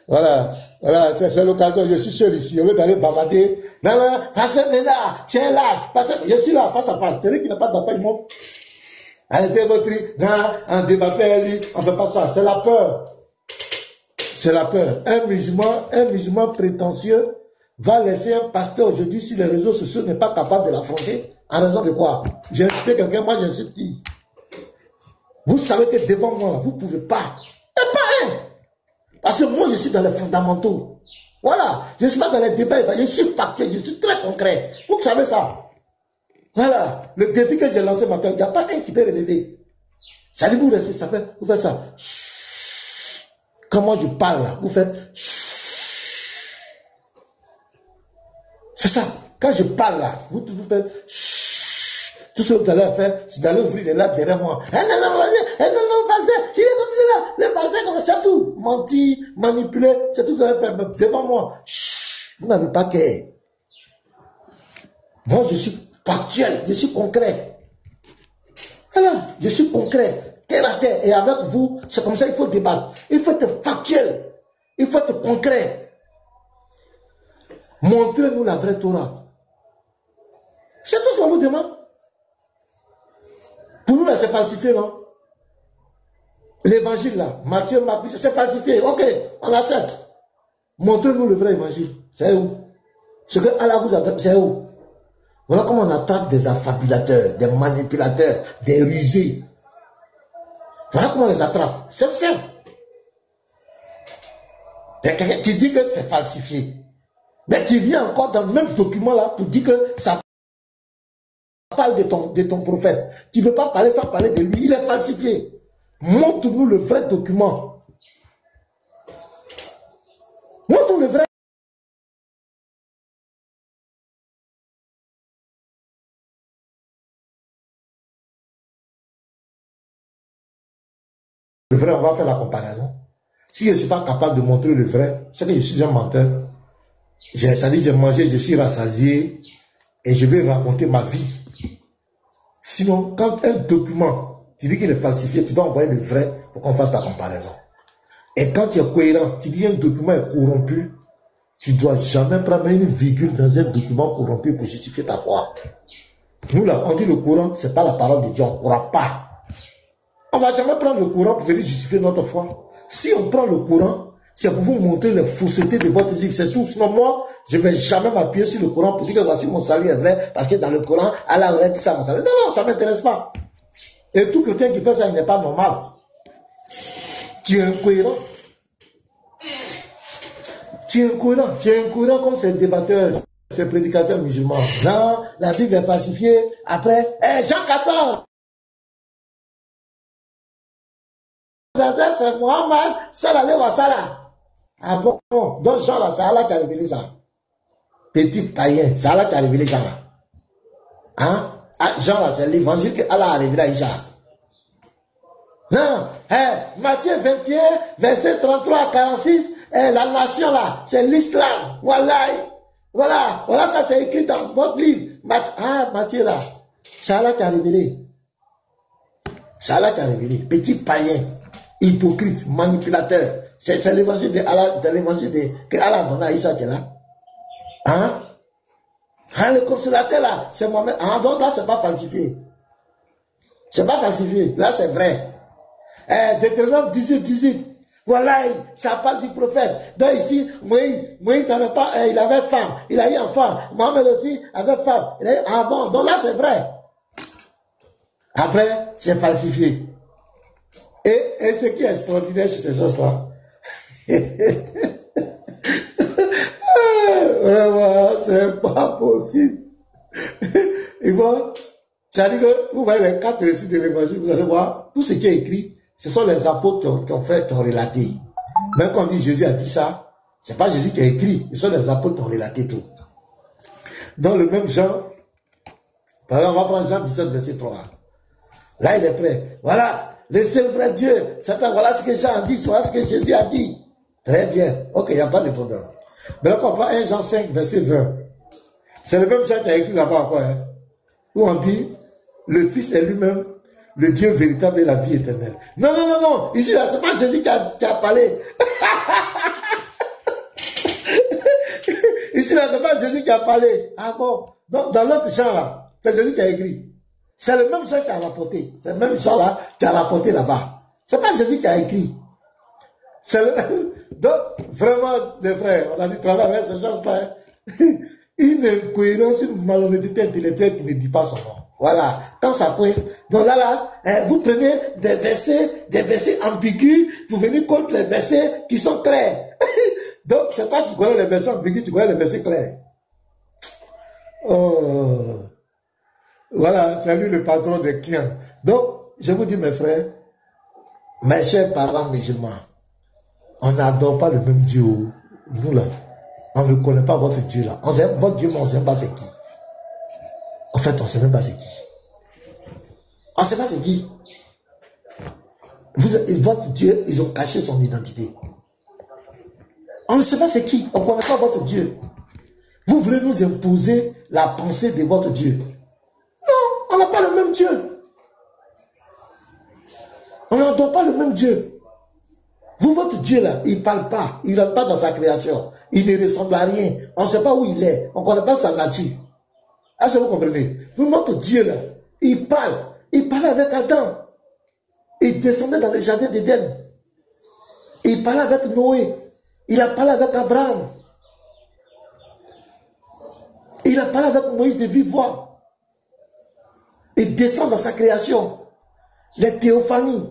Voilà. Voilà, c'est l'occasion, je suis seul ici, au lieu d'aller bavarder. Non, non, pasteur là, tiens là, pasteur, je suis là, face à face. C'est lui qui n'a pas d'appartement. Arrêtez votre, non, on débat lui, on ne fait pas ça. C'est la peur. C'est la peur. Un musulman prétentieux va laisser un pasteur aujourd'hui sur les réseaux sociaux n'est pas capable de l'affronter. En raison de quoi? J'ai insulté quelqu'un, moi j'insulte qui? Vous savez que devant moi, vous ne pouvez pas. Et pas un. Parce que moi, je suis dans les fondamentaux. Voilà. Je ne suis pas dans les débats. Je suis factuel. Je suis très concret. Vous savez ça. Voilà. Le défi que j'ai lancé matin, il n'y a pas un qui peut relever. Ça dit, vous restez, vous faites ça. Chut. Comment je parle là? Vous faites chut. C'est ça. Quand je parle là, vous faites chut. Tout ce que vous allez faire, c'est d'aller ouvrir les lacs derrière moi. Eh non, pasteur, il est comme ça là. Le pasteur, comme ça, tout. Mentir, manipuler, c'est tout ce que vous allez faire. Mais devant moi, chut, vous n'avez pas qu'à. Moi, je suis factuel, je suis concret. Voilà, je suis concret, terre à terre. Et avec vous, c'est comme ça qu'il faut débattre. Il faut être factuel. Il faut être concret. Montrez-nous la vraie Torah. C'est tout ce qu'on vous demande. Pour nous, là, c'est falsifié, non? L'évangile, là, Matthieu, Marc, c'est falsifié. Ok, on accepte. Montrez-nous le vrai évangile. C'est où? Ce que Allah vous attrape, c'est où? Voilà comment on attrape des affabulateurs, des manipulateurs, des rusés. Voilà comment on les attrape. C'est simple. Tu dis que c'est falsifié. Mais tu viens encore dans le même document là pour dire que ça parle de ton prophète. Tu ne peux pas parler sans parler de lui. Il est falsifié. Montre-nous le vrai document. Montre-nous le vrai. Le vrai, on va faire la comparaison. Si je ne suis pas capable de montrer le vrai, c'est que je suis un menteur. Ça dit, j'ai mangé, je suis rassasié et je vais raconter ma vie. Sinon, quand un document, tu dis qu'il est falsifié, tu dois envoyer le vrai pour qu'on fasse la comparaison. Et quand tu es cohérent, tu dis un document est corrompu, tu ne dois jamais prendre une virgule dans un document corrompu pour justifier ta foi. Nous là, on dit le Coran, ce n'est pas la parole de Dieu, on ne croit pas. On ne va jamais prendre le Coran pour venir justifier notre foi. Si on prend le Coran, c'est pour vous montrer les faussetés de votre livre, c'est tout. Sinon moi, je ne vais jamais m'appuyer sur le Coran pour dire que voici mon salut est vrai, parce que dans le Coran, Allah aurait dit ça, mon salut. Non, ça ne m'intéresse pas. Et tout chrétien qui fait ça, il n'est pas normal. Tu es incohérent. Tu es incohérent. Tu es incohérent comme ces débatteurs, ces prédicateurs musulmans. Non, la Bible est falsifiée. Après, Jean 14. C'est Mohammed, sallallahu wa sallam. Ah bon, donc Jean là, c'est Allah qui a révélé ça. Petit païen, c'est Allah qui a révélé ça là. Hein? Jean là, c'est l'évangile que Allah a révélé à Isa. Non, Matthieu 21, verset 33 à 46, la nation là, c'est l'islam. Voilà, ça c'est écrit dans votre livre. Matthieu là, c'est Allah qui a révélé. C'est Allah qui a révélé. Petit païen, hypocrite, manipulateur. C'est l'évangile de Allah, que Allah a donné à Isa qui est là. Hein? Le consolateur là, c'est moi-même. Donc là, c'est pas falsifié. C'est pas falsifié. Là, c'est vrai. Deutéronome 18. Voilà, ça parle du prophète. Donc ici, Moïse n'avait pas, il avait femme. Il a eu un femme. Mohamed aussi avait femme. Bon, donc là, c'est vrai. Après, c'est falsifié. Et ce qui est extraordinaire chez ces choses-là, vraiment, c'est pas possible. Et bon, c'est-à-dire que vous voyez les 4 récits de l'évangile, vous allez voir, tout ce qui est écrit, ce sont les apôtres qui ont relaté. Même quand on dit Jésus a dit ça, c'est pas Jésus qui a écrit, ce sont les apôtres qui ont relaté tout. Dans le même Jean, par exemple, on va prendre Jean 17, verset 3. Là, il est prêt. Voilà, le seul vrai Dieu. Voilà ce que Jean a dit, voilà ce que Jésus a dit. Très bien. Ok, il n'y a pas de problème. Mais là, on prend 1 Jean 5, verset 20. C'est le même Jean qui a écrit là-bas encore, hein, où on dit, le Fils est lui-même, le Dieu véritable et la vie éternelle. Non. Ici, là, c'est pas Jésus qui a parlé. Ici, là, c'est pas Jésus qui a parlé. Ah bon? Donc, dans l'autre champ, là, c'est Jésus qui a écrit. C'est le même champ qui a rapporté. C'est le même champ, là, qui a rapporté là-bas. C'est pas Jésus qui a écrit. C'est le... Donc, vraiment, les frères, on a dit travailler avec ces gens-là. Une incohérence, une malhonnêteté intellectuelle qui ne dit pas son nom. Voilà. Quand ça coince, donc là, vous prenez des versets ambigus pour venir contre les versets qui sont clairs. Donc, c'est pas que tu connais les versets ambigus, tu connais les versets clairs. Oh. Voilà, c'est lui le patron des clients. Donc, je vous dis, mes frères, mes chers parents musulmans, on n'adore pas le même Dieu. Vous là, on ne connaît pas votre Dieu là. On sait votre Dieu, mais on ne sait pas c'est qui. En fait, on ne sait même pas c'est qui. On ne sait pas c'est qui. Votre Dieu, ils ont caché son identité. On ne sait pas c'est qui. On ne connaît pas votre Dieu. Vous voulez nous imposer la pensée de votre Dieu. Non, on n'a pas le même Dieu. On n'adore pas le même Dieu. Vous, votre Dieu là, il ne parle pas. Il n'entre pas dans sa création. Il ne ressemble à rien. On ne sait pas où il est. On ne connaît pas sa nature. Est-ce que vous comprenez? Nous, notre Dieu là, il parle. Il parlait avec Adam. Il descendait dans le jardin d'Éden. Il parlait avec Noé. Il a parlé avec Abraham. Il a parlé avec Moïse de vive voix. Il descend dans sa création. Les théophanies.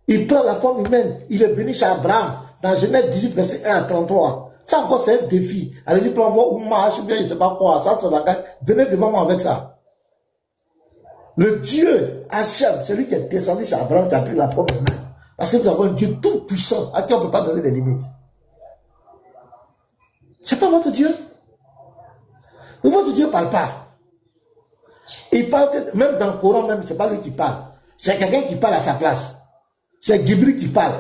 Il prend la forme humaine. Il est venu chez Abraham. Dans Genèse 18, verset 1 à 33. Ça encore, c'est un défi. Allez-y, pour voir où marche, bien, je ne sais pas quoi. Ça, c'est d'accord. Venez devant moi avec ça. Le Dieu Hachem, celui qui est descendu chez Abraham, qui a pris la forme humaine. Parce que nous avons un Dieu tout puissant à qui on ne peut pas donner des limites. C'est pas votre Dieu. Mais votre Dieu ne parle pas. Il parle que, même dans le Coran, même, ce n'est pas lui qui parle. C'est quelqu'un qui parle à sa place. C'est Jibril qui parle.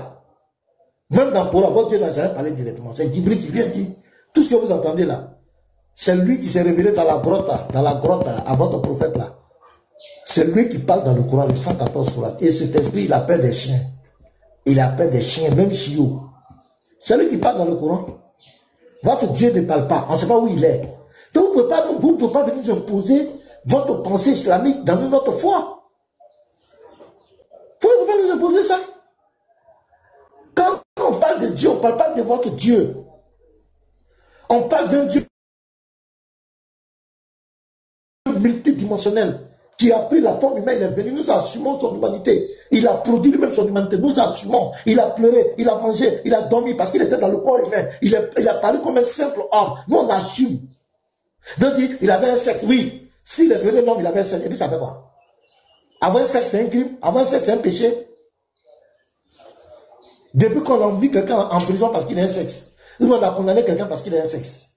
Même dans le Coran, votre Dieu n'a jamais parlé directement. C'est Jibril qui vient dire. Tout ce que vous entendez là, c'est lui qui s'est révélé dans la grotte à votre prophète là. C'est lui qui parle dans le Coran, les 114 sourates. Et cet esprit, il a peur des chiens. Il a peur des chiens, même chiots. C'est lui qui parle dans le Coran. Votre Dieu ne parle pas. On ne sait pas où il est. Donc vous ne pouvez pas venir nous imposer votre pensée islamique dans notre foi. Vous ne pouvez pas nous imposer ça. Quand on parle de Dieu, on ne parle pas de votre Dieu. On parle d'un Dieu multidimensionnel qui a pris la forme humaine, il est venu, nous assumons son humanité. Il a produit lui-même son humanité, nous assumons. Il a pleuré, il a mangé, il a dormi parce qu'il était dans le corps humain. Il a paru comme un simple homme. Nous, on assume. Donc, il avait un sexe, oui. S'il est venu l'homme, il avait un sexe. Et puis, ça fait quoi? Avoir un sexe, c'est un crime. Avoir un sexe, c'est un péché. Depuis qu'on a mis quelqu'un en prison parce qu'il a un sexe, nous, on a condamné quelqu'un parce qu'il a un sexe.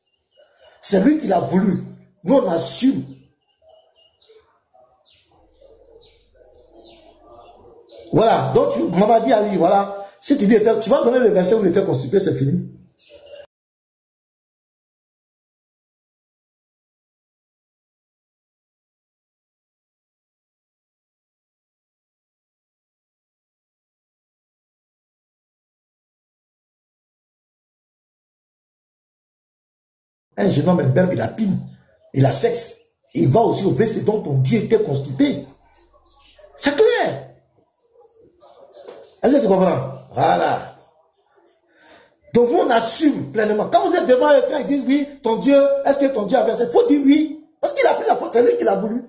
C'est lui qui l'a voulu. Nous, on assume. Voilà. Donc, Mamadi Ali, voilà. Si tu dis, tu vas donner le verset où il était constipé, c'est fini. Un jeune homme, une belle, il a pine, il a sexe. Il va aussi au WC dont ton Dieu était constipé. C'est clair. Est-ce que tu comprends? Voilà. Donc, nous, on assume pleinement. Quand vous êtes devant quelqu'un, ils disent oui, ton Dieu, est-ce que ton Dieu a versé? Il faut dire oui. Parce qu'il a pris la faute, c'est lui qui l'a voulu.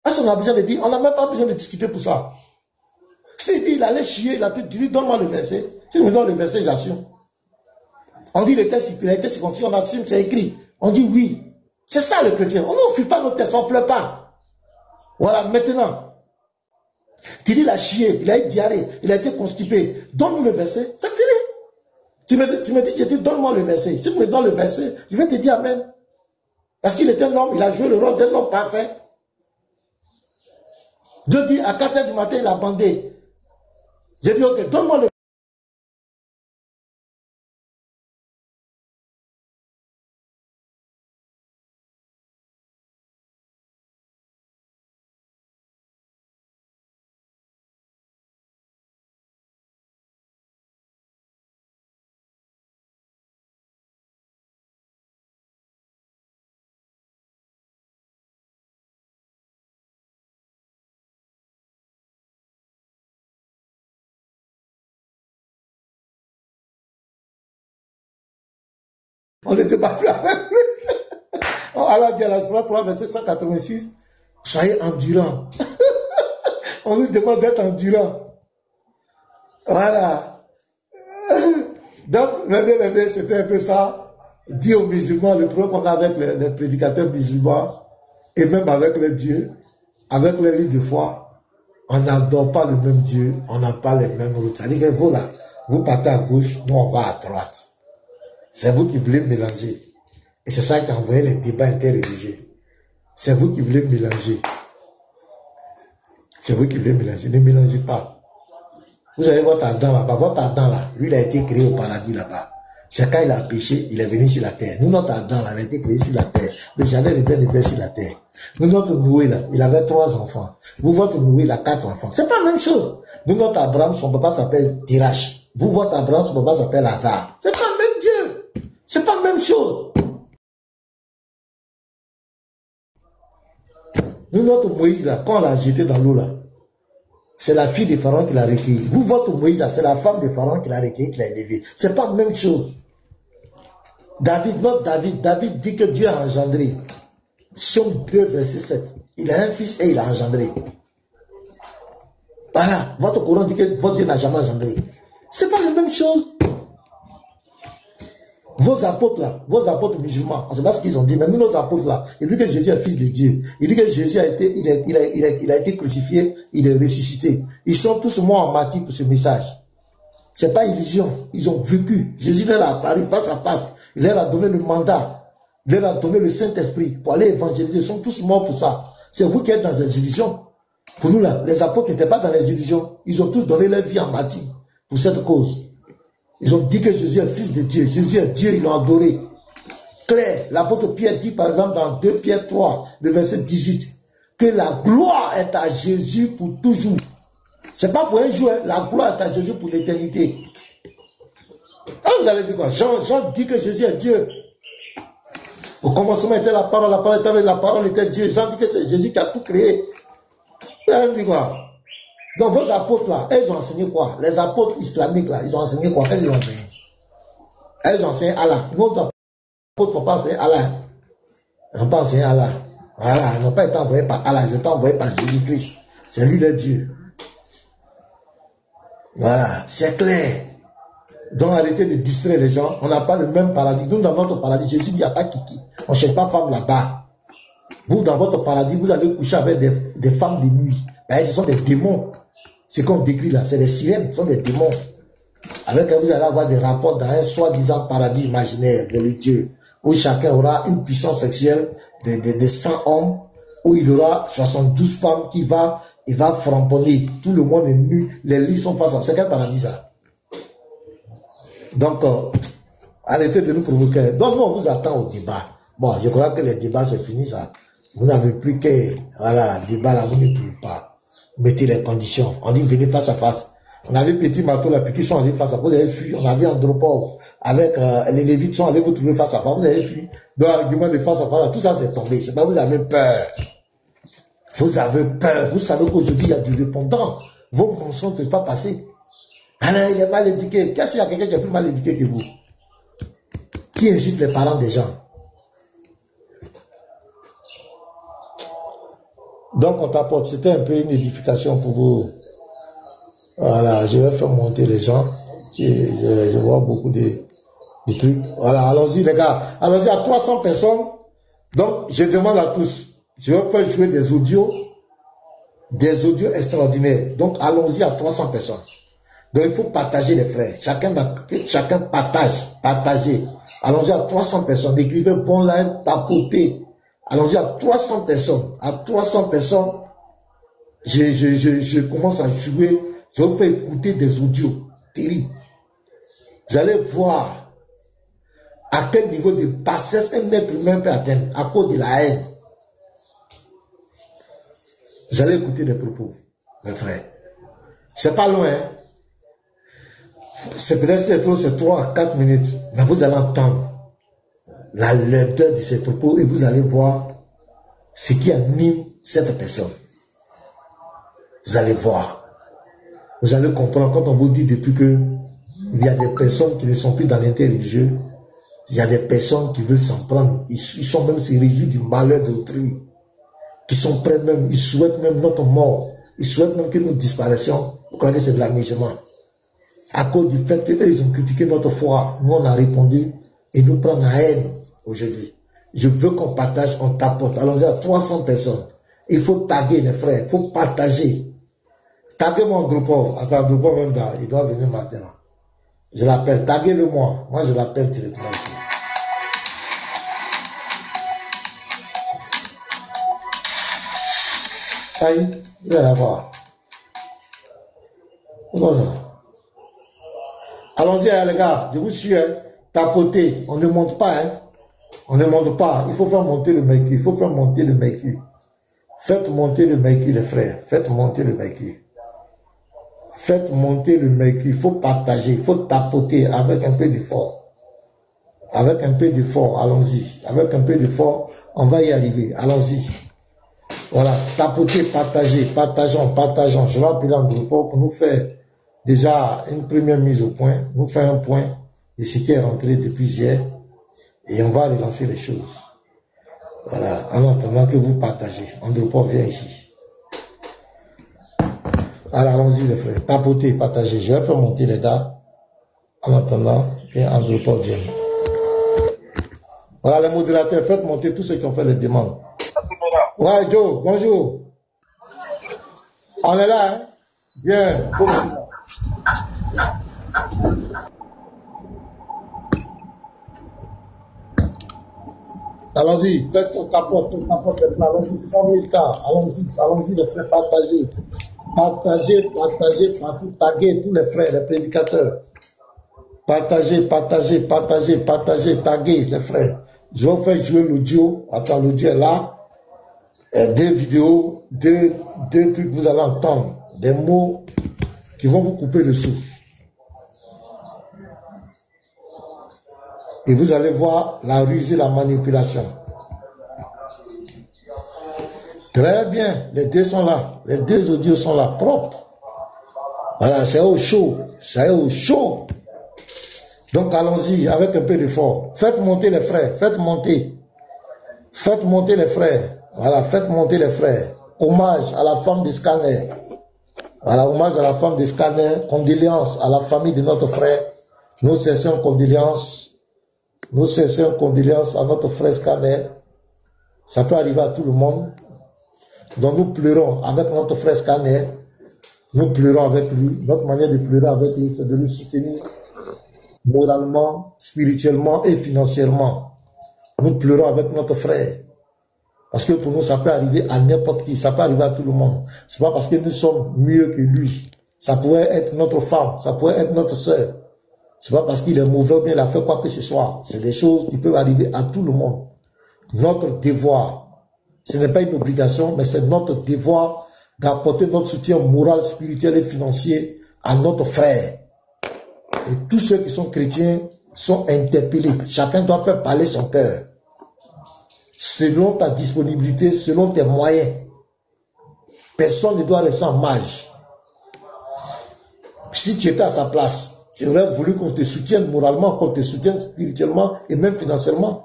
Est-ce qu'on a besoin de dire? On n'a même pas besoin de discuter pour ça. S'il dit, il allait chier, il a dit, donne-moi le verset. Si tu me donnes le verset, j'assume. On dit, il était circoncis, on assume, c'est écrit. On dit oui. C'est ça le chrétien. On ne fuit pas nos tests, on ne pleure pas. Voilà, maintenant. Tu dis, il a chié, il a eu diarrhée, il a été constipé. Donne-nous le verset, c'est fini. Tu me dis, je dis, donne-moi le verset. Si tu me donnes le verset, je vais te dire amen. Parce qu'il était un homme, il a joué le rôle d'un homme parfait. Dieu dit, à 4 h du matin, il a bandé. J'ai dit, ok, donne-moi le On ne débat plus avec lui. Allah dit à la Surah 3, verset 186, soyez endurants. On nous demande d'être endurants. Voilà. Donc, c'était un peu ça. Dit aux musulmans, le problème qu'on a avec les prédicateurs musulmans, et même avec les dieux, avec les livres de foi, on n'adore pas le même Dieu, on n'a pas les mêmes routes. C'est-à-dire que vous là, vous partez à gauche, nous on va à droite. C'est vous qui voulez mélanger. Et c'est ça qui a envoyé les débats interreligieux. C'est vous qui voulez mélanger. C'est vous qui voulez mélanger. Ne mélangez pas. Vous avez votre Adam là-bas. Votre Adam là, lui il a été créé au paradis là-bas. Chacun il a péché, il est venu sur la terre. Nous, notre Adam là, il a été créé sur la terre. Le jardin d'Éden était sur la terre. Nous, notre Noé là, il avait 3 enfants. Vous, votre Noé, il a 4 enfants. C'est pas la même chose. Nous, notre Abraham, son papa s'appelle Tirache. Vous, votre Abraham, son papa s'appelle Lazare. C'est pas le même Dieu. C'est pas la même chose. Nous, notre Moïse là, quand on l'a jeté dans l'eau là, c'est la fille de Pharaon qui l'a recueilli. Vous, votre Moïse là, c'est la femme de Pharaon qui l'a recueilli, qui l'a élevé. C'est pas la même chose. David dit que Dieu a engendré. Somme 2, verset 7. Il a un fils et il a engendré. Voilà. Votre Coran dit que votre Dieu n'a jamais engendré. C'est pas la même chose. Vos apôtres là, vos apôtres musulmans, on ne sait pas ce qu'ils ont dit, mais nous, nos apôtres là, ils disent que Jésus est fils de Dieu. Ils disent que Jésus a été, il a été crucifié, il est ressuscité. Ils sont tous morts en martyrs pour ce message. C'est pas illusion. Ils ont vécu. Jésus leur a apparu face à face. Il leur a donné le mandat. Il leur a donné le Saint-Esprit pour aller évangéliser. Ils sont tous morts pour ça. C'est vous qui êtes dans les illusions. Pour nous là, les apôtres n'étaient pas dans les illusions. Ils ont tous donné leur vie en martyr pour cette cause. Ils ont dit que Jésus est fils de Dieu. Jésus est Dieu, ils l'ont adoré. Claire, l'apôtre Pierre dit par exemple dans 2 Pierre 3, le verset 18, que la gloire est à Jésus pour toujours. C'est pas pour un jour, hein. La gloire est à Jésus pour l'éternité. Ah, vous allez dire quoi? Jean dit que Jésus est Dieu. Au commencement était la parole était avec la parole était Dieu. Jean dit que c'est Jésus qui a tout créé. Vous allez dire quoi? Donc vos apôtres là, ils ont enseigné quoi? Les apôtres islamiques là, ils ont enseigné quoi? Qu'est-ce qu'ils ont enseigné? Ils ont enseigné Allah. Nos apôtres n'ont pas enseigné Allah. Ils n'ont pas enseigné Allah. Voilà, ils n'ont pas été envoyés par Allah, ils ont été envoyés par Jésus-Christ. C'est lui le Dieu. Voilà, c'est clair. Donc arrêtez de distraire les gens. On n'a pas le même paradis. Nous, dans notre paradis, Jésus dit il n'y a pas kiki. On ne cherche pas femme là-bas. Vous, dans votre paradis, vous allez coucher avec des femmes de nuit. Ce sont des démons. Ce qu'on décrit là, c'est des sirènes, ce sont des démons. Avec eux, vous allez avoir des rapports dans un soi-disant paradis imaginaire de Dieu, où chacun aura une puissance sexuelle de 100 hommes, où il aura 72 femmes il va framponner. Tout le monde est nu, les lits sont face à... C'est quel paradis ça? Donc, arrêtez de nous provoquer. Donc, nous, on vous attend au débat. Bon, je crois que les débats, c'est fini ça. Vous n'avez plus que... Voilà, le débat là, vous ne trouvez pas. Mettez les conditions. On dit venez face à face. On avait Petit Marteau là, puis qui sont allés face à face. Vous avez fui. On avait Andropov avec les Lévites sont allés vous trouver face à face. Vous avez fui. Donc, l'argument de face à face, tout ça c'est tombé. C'est pas vous avez peur. Vous avez peur. Vous savez qu'aujourd'hui il y a du répondant. Vos mensonges ne peuvent pas passer. Alors, il est mal éduqué. Qu'est-ce qu'il y a quelqu'un qui est plus mal éduqué que vous? Qui insulte les parents des gens? Donc, on t'apporte. C'était un peu une édification pour vous. Voilà, je vais faire monter les gens. Je vois beaucoup de trucs. Voilà, allons-y les gars. Allons-y à 300 personnes. Donc, je demande à tous. Je vais faire jouer des audios extraordinaires. Donc, allons-y à 300 personnes. Donc, il faut partager les frères. Chacun partage. Partagez. Allons-y à 300 personnes. Écrivez bon live, tapotez. Allons-y à 300 personnes. À 300 personnes, je commence à jouer. Je vais vous faire écouter des audios terribles. Vous allez voir à quel niveau de bassesse un être humain peut atteindre à cause de la haine. Vous allez écouter des propos, mes frères. C'est pas loin. Hein? C'est peut-être c'est 3 à 4 minutes. Mais vous allez entendre la lenteur de ces propos et vous allez voir ce qui anime cette personne. Vous allez voir. Vous allez comprendre quand on vous dit depuis que il y a des personnes qui ne sont plus dans l'interreligieux, Il y a des personnes qui veulent s'en prendre. Ils sont même se réjouis du malheur d'autrui. Qui sont prêts même, ils souhaitent même notre mort. Ils souhaitent même que nous disparaissions. Vous croyez que c'est de l'amusement. À cause du fait qu'eux, ils ont critiqué notre foi. Nous, on a répondu et nous prenons la haine aujourd'hui. Je veux qu'on partage, on tapote. Allons-y à 300 personnes. Il faut taguer les frères, il faut partager. Taguez mon groupe. Attends, groupe même là, il doit venir maintenant. Je l'appelle, taguez-le moi. Moi, je l'appelle directement ici. Aïe, il est là-bas. Comment ça? Allons-y, les gars, je vous suis, hein. Tapotez, on ne monte pas, hein. On ne monte pas, il faut faire monter le mercure, il faut faire monter le mercure. Faites monter le mercure, les frères, faites monter le mercure. Faites monter le mercure, il faut partager, il faut tapoter avec un peu d'effort. Avec un peu d'effort, allons-y. Avec un peu d'effort, on va y arriver, allons-y. Voilà, tapoter, partager, partageons. Je vais appeler en groupe pour nous faire déjà une première mise au point, nous faire un point de ce qui est rentré depuis hier et on va relancer les choses. Voilà, en attendant que vous partagez. Andropov vient ici. Alors, allons-y les frères, tapoter, partager. Je vais faire monter les gars. En attendant que Andropov vienne. Voilà les modérateurs, faites monter tous ceux qui ont fait les demandes. Ouais, Joe, bonjour. On est là, hein? Viens. Allons-y, faites ton capote, allons-y, 100 000 cas, allons-y, les frères, partagez partout, taguez tous les frères, les prédicateurs. Partagez, taguez les frères. Je vais faire jouer l'audio, attends, l'audio est là. Deux vidéos, deux trucs, vous allez entendre, des mots qui vont vous couper le souffle. Et vous allez voir la rusée, la manipulation. Très bien, les deux sont là, les deux audios sont là, propres. Voilà, c'est au chaud, Donc allons-y avec un peu d'effort. Faites monter les frères, faites monter les frères. Voilà, faites monter les frères. Hommage à la femme de Scanner. Voilà, hommage à la femme de Scanner. Condoléances à la famille de notre frère. Nous cessons condoléances à notre frère Scanner. Ça peut arriver à tout le monde. Donc nous pleurons avec notre frère Scanner. Nous pleurons avec lui. Notre manière de pleurer avec lui, c'est de le soutenir moralement, spirituellement et financièrement. Nous pleurons avec notre frère. Parce que pour nous, ça peut arriver à n'importe qui, ça peut arriver à tout le monde. C'est pas parce que nous sommes mieux que lui. Ça pourrait être notre femme, ça pourrait être notre soeur. C'est pas parce qu'il est mauvais ou bien il a fait quoi que ce soit. C'est des choses qui peuvent arriver à tout le monde. Notre devoir, ce n'est pas une obligation, mais c'est notre devoir d'apporter notre soutien moral, spirituel et financier à notre frère. Et tous ceux qui sont chrétiens sont interpellés. Chacun doit faire parler son cœur. Selon ta disponibilité, selon tes moyens. Personne ne doit rester en marge. Si tu étais à sa place, tu aurais voulu qu'on te soutienne moralement, qu'on te soutienne spirituellement et même financièrement.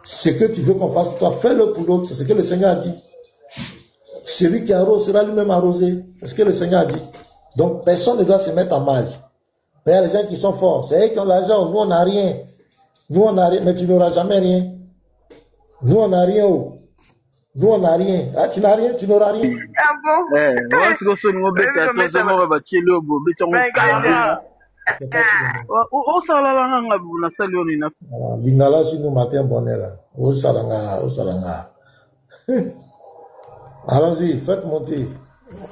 Ce que tu veux qu'on fasse pour toi, fais-le pour l'autre. C'est ce que le Seigneur a dit. Celui qui arrose sera lui-même arrosé. C'est ce que le Seigneur a dit. Donc, personne ne doit se mettre en marge. Mais il y a les gens qui sont forts. C'est eux qui ont l'argent. Nous, on n'a rien. Nous, on n'a rien. Mais tu n'auras jamais rien. Nous, on n'a rien. Nous, on n'a rien. Ah, tu n'as rien, tu n'auras rien. Ah bon? Lingala si nous matin bonheur. Au salanga. Allons-y, faites monter.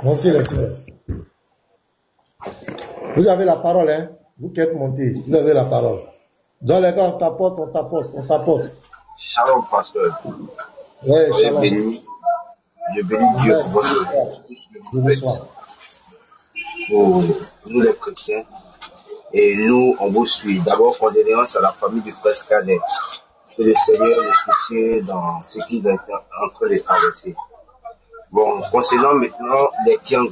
Montez les frères. Vous avez la parole, hein? Vous qui êtes montés, vous avez la parole. Dans les gars, on tapote. Shalom, pasteur. Ouais, shalom. Je bénis Dieu pour votre pour nous les chrétiens. Et nous, on vous suit. D'abord, condoléances à la famille du frère Scanner. Que le Seigneur le soutienne dans ce qu'il est en train de traverser. Bon, concernant maintenant les Tiang.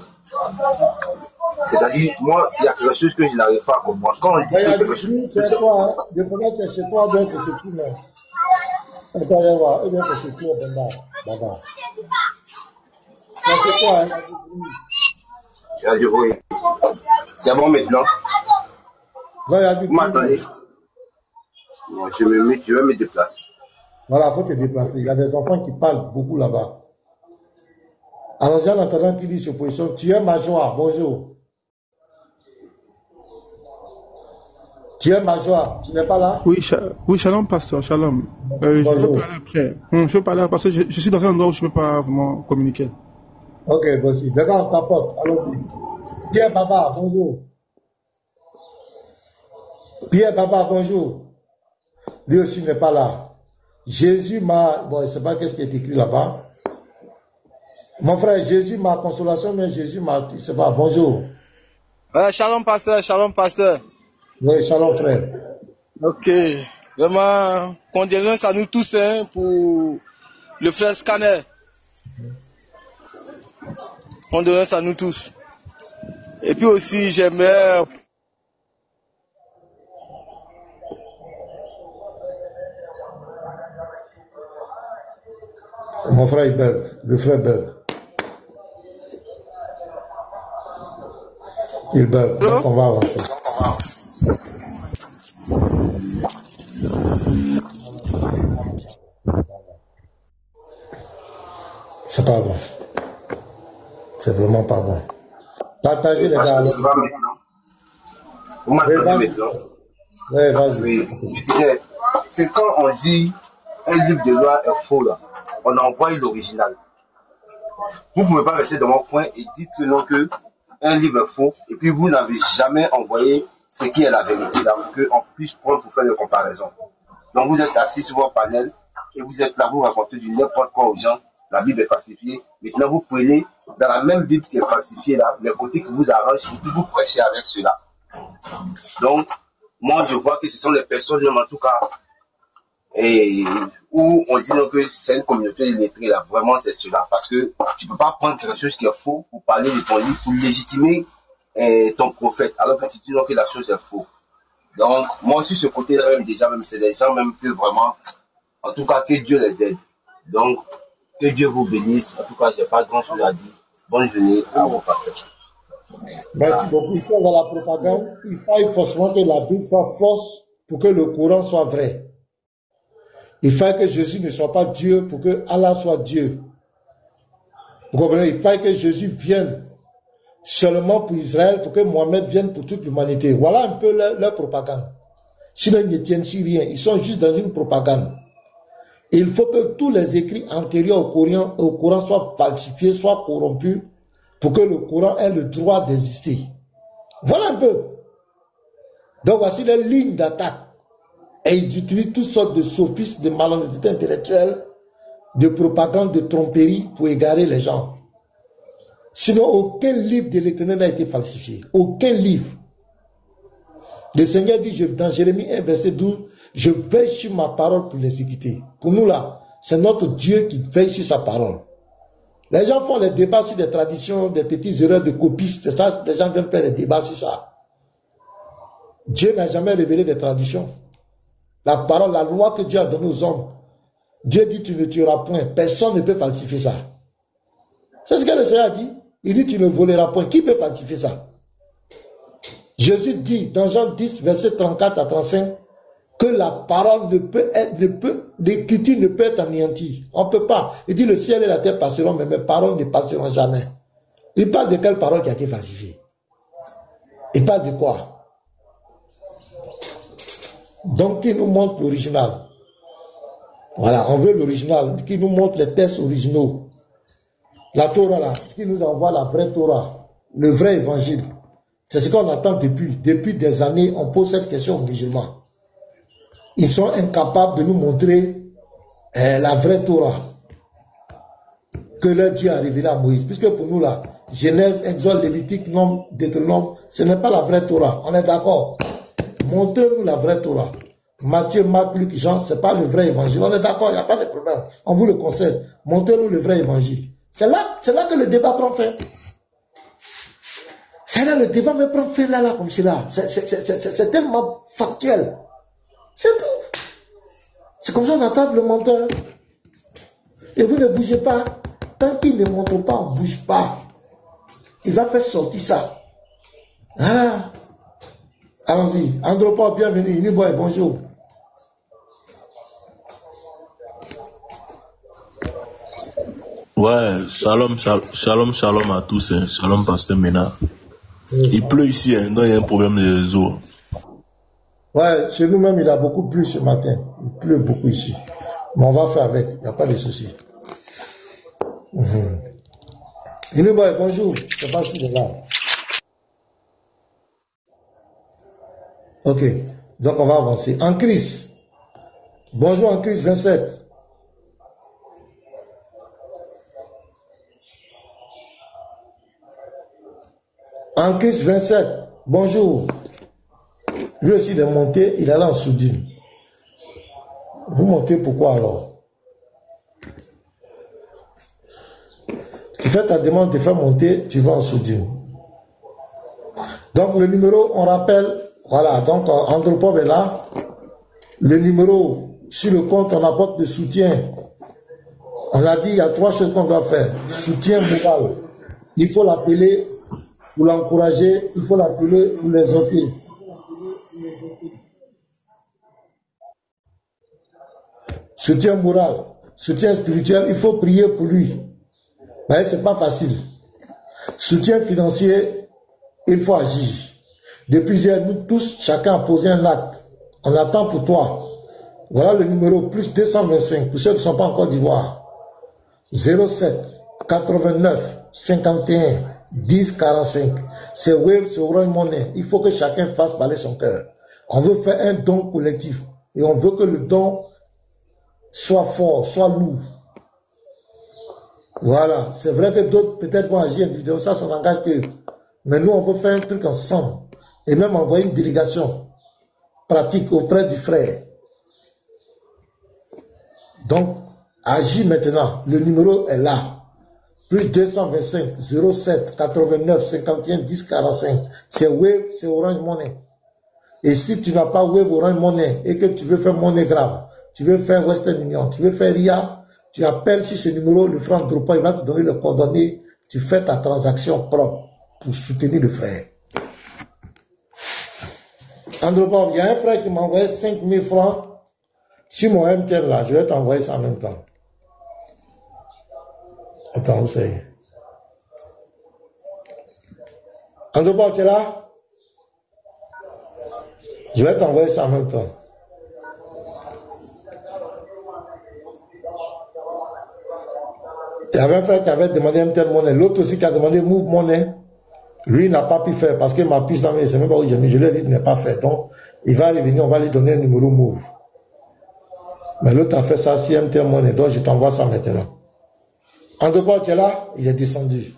C'est-à-dire, moi, il y a quelque chose que je n'arrive pas à comprendre. Quand on dit que quelque chose... C'est toi, hein. Le problème, c'est chez toi, donc c'est chez tout le monde. Attends, viens voir. Eh bien, c'est chez toi, Baba. C'est chez toi, hein. Je vois. C'est bon maintenant. Là, il y a du Vous m'entendez? Je vais me déplacer. Voilà, il faut te déplacer. Il y a des enfants qui parlent beaucoup là-bas. Alors, j'ai en entendant qui dit sur position, tu es ma joie, bonjour. Tu es ma joie, tu n'es pas là? Oui, shalom, pasteur, shalom. Je veux parler après. Je veux parler parce que je suis dans un endroit où je ne peux pas vraiment communiquer. Ok, voici. D'accord, on t'apporte. Allons-y. Pierre Baba, bonjour. Pierre Baba, bonjour. Lui aussi n'est pas là. Jésus m'a... Bon, je ne sais pas qu'est-ce qui est écrit là-bas. Mon frère, Jésus m'a consolation, mais Jésus m'a... Je ne sais pas, bonjour. Shalom, pasteur, shalom, pasteur. Oui, shalom, frère. Ok. Vraiment, condoléances à nous tous hein, pour le frère Scanner. Condoléances à nous tous. Et puis aussi, j'aimerais... Mon frère, il beuve. Le frère beuve. Il beuve. Donc, on va avancer. C'est pas bon. C'est vraiment pas bon. Partagez les gars. Vous m'entendez maintenant? Oui, vas-y. Oui. C'est quand on dit un livre de loi est faux, là, on envoie l'original. Vous ne pouvez pas rester dans mon coin et dire que non, que un livre est faux, et puis vous n'avez jamais envoyé ce qui est la vérité, là, pour qu'on puisse prendre pour faire des comparaisons. Donc vous êtes assis sur votre panel, et vous êtes là, vous racontez du n'importe quoi aux gens, la Bible est falsifiée. Maintenant, vous prenez dans la même Bible qui est falsifiée, là, les côtés qui vous arrangent, et puis vous prêchez avec cela. Donc, moi, je vois que ce sont les personnes, en tout cas, et où on dit donc que c'est une communauté illettrée, là, vraiment, c'est cela. Parce que tu ne peux pas prendre quelque chose qui est faux pour parler de ton livre, pour légitimer ton prophète, alors que tu dis donc que la chose est faux. Donc, moi, sur ce côté-là, même déjà, même, c'est des gens même que vraiment, en tout cas, que Dieu les aide. Donc, que Dieu vous bénisse. En tout cas, je n'ai pas grand-chose à dire. Bonne journée à vos pasteurs. Merci beaucoup. Ici, dans la propagande, il faut forcément que la Bible soit fausse pour que le Coran soit vrai. Il faut que Jésus ne soit pas Dieu pour que Allah soit Dieu. Vous comprenez? Il faut que Jésus vienne seulement pour Israël, pour que Mohamed vienne pour toute l'humanité. Voilà un peu leur propagande. Sinon, ils ne tiennent sur rien. Ils sont juste dans une propagande. Et il faut que tous les écrits antérieurs au Coran soient falsifiés, soient corrompus, pour que le Coran ait le droit d'exister. Voilà un peu. Donc voici les lignes d'attaque. Et ils utilisent toutes sortes de sophistes, de malhonnêteté intellectuelle, de propagande, de tromperie pour égarer les gens. Sinon, aucun livre de l'Éternel n'a été falsifié. Aucun livre. Le Seigneur dit dans Jérémie 1, verset 12, je veille sur ma parole pour l'exécuter. Pour nous là, c'est notre Dieu qui veille sur sa parole. Les gens font les débats sur des traditions, des petites erreurs de copistes. C'est ça, les gens viennent faire des débats sur ça. Dieu n'a jamais révélé des traditions. La parole, la loi que Dieu a donnée aux hommes. Dieu dit tu ne tueras point. Personne ne peut falsifier ça. C'est ce que le Seigneur a dit. Il dit tu ne voleras point. Qui peut falsifier ça? Jésus dit dans Jean 10, verset 34 à 35, que la parole l'écriture ne peut être anéantie. On ne peut pas. Il dit le ciel et la terre passeront, mais mes paroles ne passeront jamais. Il parle de quelle parole qui a été falsifiée? Il parle de quoi? Donc, qui nous montre l'original? Voilà, on veut l'original, qui nous montre les textes originaux. La Torah, là, qui nous envoie la vraie Torah, le vrai évangile. C'est ce qu'on attend depuis des années. On pose cette question aux musulmans. Ils sont incapables de nous montrer la vraie Torah que leur Dieu a révélée à Moïse. Puisque pour nous, là, Genèse, Exode, Lévitique, Nombre, Deutéronome, ce n'est pas la vraie Torah. On est d'accord? Montrez-nous la vraie Torah. Matthieu, Marc, Luc, Jean, ce n'est pas le vrai évangile. On est d'accord, il n'y a pas de problème. On vous le conseille. Montrez-nous le vrai évangile. C'est là que le débat prend fin. C'est là le débat me prend fait là comme cela. C'est tellement factuel. C'est tout. C'est comme ça on attaque le menteur. Et vous ne bougez pas. Tant qu'il ne montre pas, on ne bouge pas. Il va faire sortir ça. Voilà. Allons-y. Andropa, bienvenue. Uniboy, bonjour. Ouais, shalom à tous. Hein. Shalom, pasteur Mena. Il pleut ici, hein, donc il y a un problème de réseau. Ouais, chez nous-mêmes, il a beaucoup plu ce matin. Il pleut beaucoup ici. Mais on va faire avec. Il n'y a pas de souci. Uniboy, bonjour. C'est pas si de là. Ok. Donc, on va avancer. En crise. Bonjour, en crise 27. En crise 27. Bonjour. Lui aussi, il est monté. Il est allé en soudine. Vous montez pourquoi alors? Tu fais ta demande de faire monter, tu vas en soudine. Donc le numéro, on rappelle, voilà, donc Andropov est là. Le numéro, sur le compte, on apporte de soutien. On a dit, il y a 3 choses qu'on doit faire. Soutien moral. Il faut l'appeler pour l'encourager, il faut l'appeler pour l'exhorter. Soutien moral, soutien spirituel, il faut prier pour lui. Mais ce n'est pas facile. Soutien financier, il faut agir. Depuis hier, nous tous, chacun a posé un acte. On attend pour toi. Voilà le numéro, plus 225, pour ceux qui ne sont pas encore d'Ivoire. 07 89 51 10 45. C'est Wave, c'est Orange Money. Il faut que chacun fasse parler son cœur. On veut faire un don collectif. Et on veut que le don soit fort, soit lourd. Voilà. C'est vrai que d'autres peut-être vont agir individuellement. Ça n'engage que. Mais nous, on veut faire un truc ensemble. Et même envoyer une délégation pratique auprès du frère. Donc, agis maintenant. Le numéro est là. Plus 225 07 89 51 10 45. C'est Wave, c'est Orange Money. Et si tu n'as pas Wave, Orange Money et que tu veux faire MoneyGram, tu veux faire Western Union, tu veux faire RIA, tu appelles sur ce numéro, le frère Andropa, il va te donner le coordonnées, tu fais ta transaction propre pour soutenir le frère. Andropa, il y a un frère qui m'a envoyé 5 000 francs sur mon MTN là, je vais t'envoyer ça en même temps. Attends, où c'est? Andropa, tu es là? Je vais t'envoyer ça en même temps. Il y avait un frère qui avait demandé MTN Money, l'autre aussi qui a demandé Move Money. Lui n'a pas pu faire parce qu'il m'a pris dans mes, c'est même pas où j'ai mis, je lui ai dit qu'il n'est pas fait. Donc, il va revenir, on va lui donner un numéro Move. Mais l'autre a fait ça si MTN Money, donc je t'envoie ça maintenant. En deux fois, tu es là, il est descendu.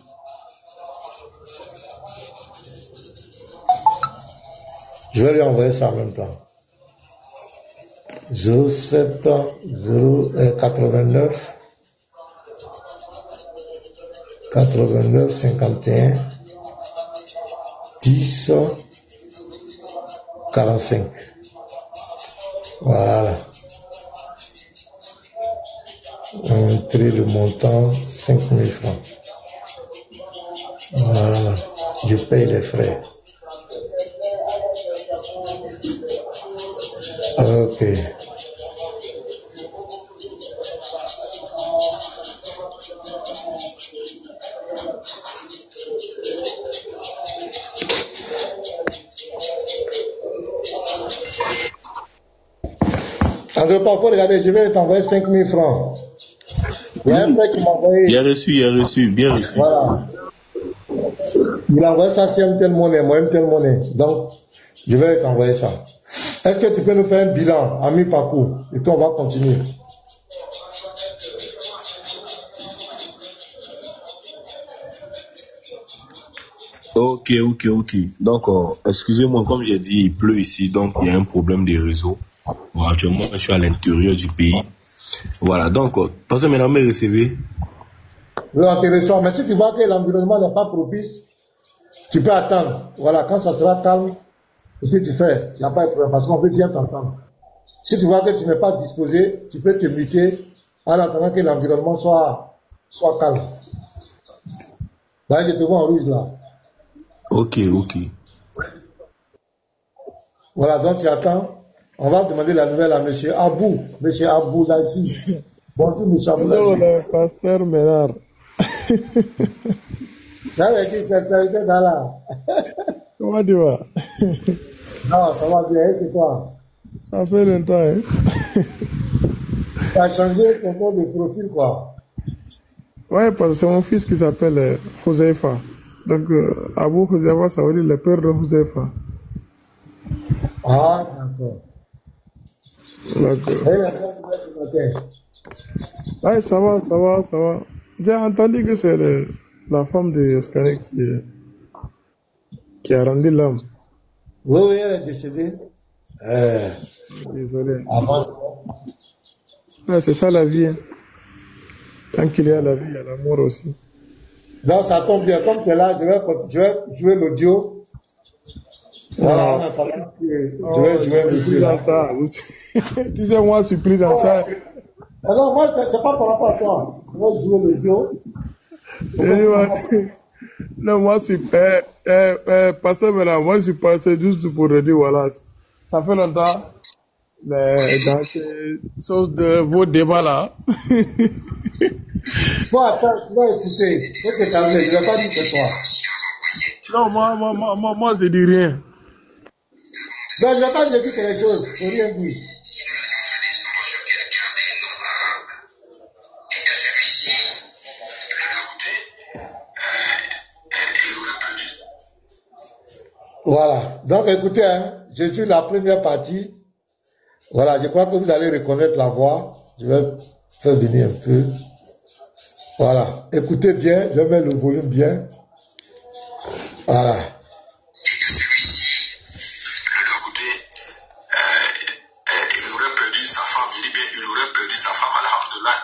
Je vais lui envoyer ça en même temps. 07 89 89 51 10 45. Voilà. Entrer le montant 5 000 francs. Voilà. Je paye les frais. Ok. André, pas pour regarder, je vais t'envoyer 5 000 francs. Il y a un frère qui m'a envoyé. Il a reçu, bien reçu. Voilà. Il a envoyé ça sur MTN Money, moi MTN Money. Donc, je vais t'envoyer ça. Est-ce que tu peux nous faire un bilan à mi-parcours? Et puis on va continuer. Ok. Donc, excusez-moi, comme j'ai dit, il pleut ici, donc il y a un problème de réseau. Bon, actuellement, je suis à l'intérieur du pays. Voilà, donc, parce que maintenant, me recevez. Oui, on te reçoit, mais si tu vois que l'environnement n'est pas propice, Tu peux attendre. Voilà, quand ça sera calme, et puis tu fais. Il n'y a pas de problème parce qu'on veut bien t'entendre. Si tu vois que tu n'es pas disposé, tu peux te muter en attendant que l'environnement soit calme. Là, je te vois en rouge là. Ok. Voilà, donc tu attends. On va demander la nouvelle à M. Abou. M. Abou Lazi. Bonjour, M. Abou Lazi. Bonjour, pasteur Ménard. Là, qui sincérité dans là. Comment tu vas? Non, ça va bien, c'est toi. Ça fait longtemps, hein? Tu as changé ton nom de profil, quoi. Ouais, parce que c'est mon fils qui s'appelle Huzaifa. Donc, Abu Huzaifa, ça veut dire le père de Huzaifa. Ah, d'accord. D'accord. Et la grande nouvelle du matin. Ouais, ça va. J'ai entendu que c'est la femme de Escanet qui a rendu l'âme. Oui, elle est décédée. Désolé. Avant. Ouais, c'est ça la vie. Hein. Tant qu'il y a la vie, il y a la mort aussi. Donc, ça tombe bien. Comme tu es là, je vais jouer l'audio. Voilà, on a parlé que je vais jouer l'audio. Dans ça. Tu sais, moi, je suis pris dans ça. Alors, moi, c'est pas par rapport à toi. Je vais jouer l'audio. Non, moi, je suis pasteur Ménard, moi, je suis passé juste pour le dire, voilà. Ça fait longtemps, mais dans ces choses de vos débats là. Bon, attends, tu vas écouter. Faut que calmer, je ne vais pas dire c'est toi. Non, moi, je dis rien. Donc, je ne vais pas dire quelque chose, je n'ai rien dit. Voilà. Donc, écoutez, hein, j'ai vu la première partie. Voilà, je crois que vous allez reconnaître la voix. Je vais faire venir un peu. Voilà. Écoutez bien, je vais mettre le volume bien. Voilà. Et que celui-ci, de l'autre côté, il aurait perdu sa femme. Il dit bien, il aurait perdu sa femme, alhamdoulilah.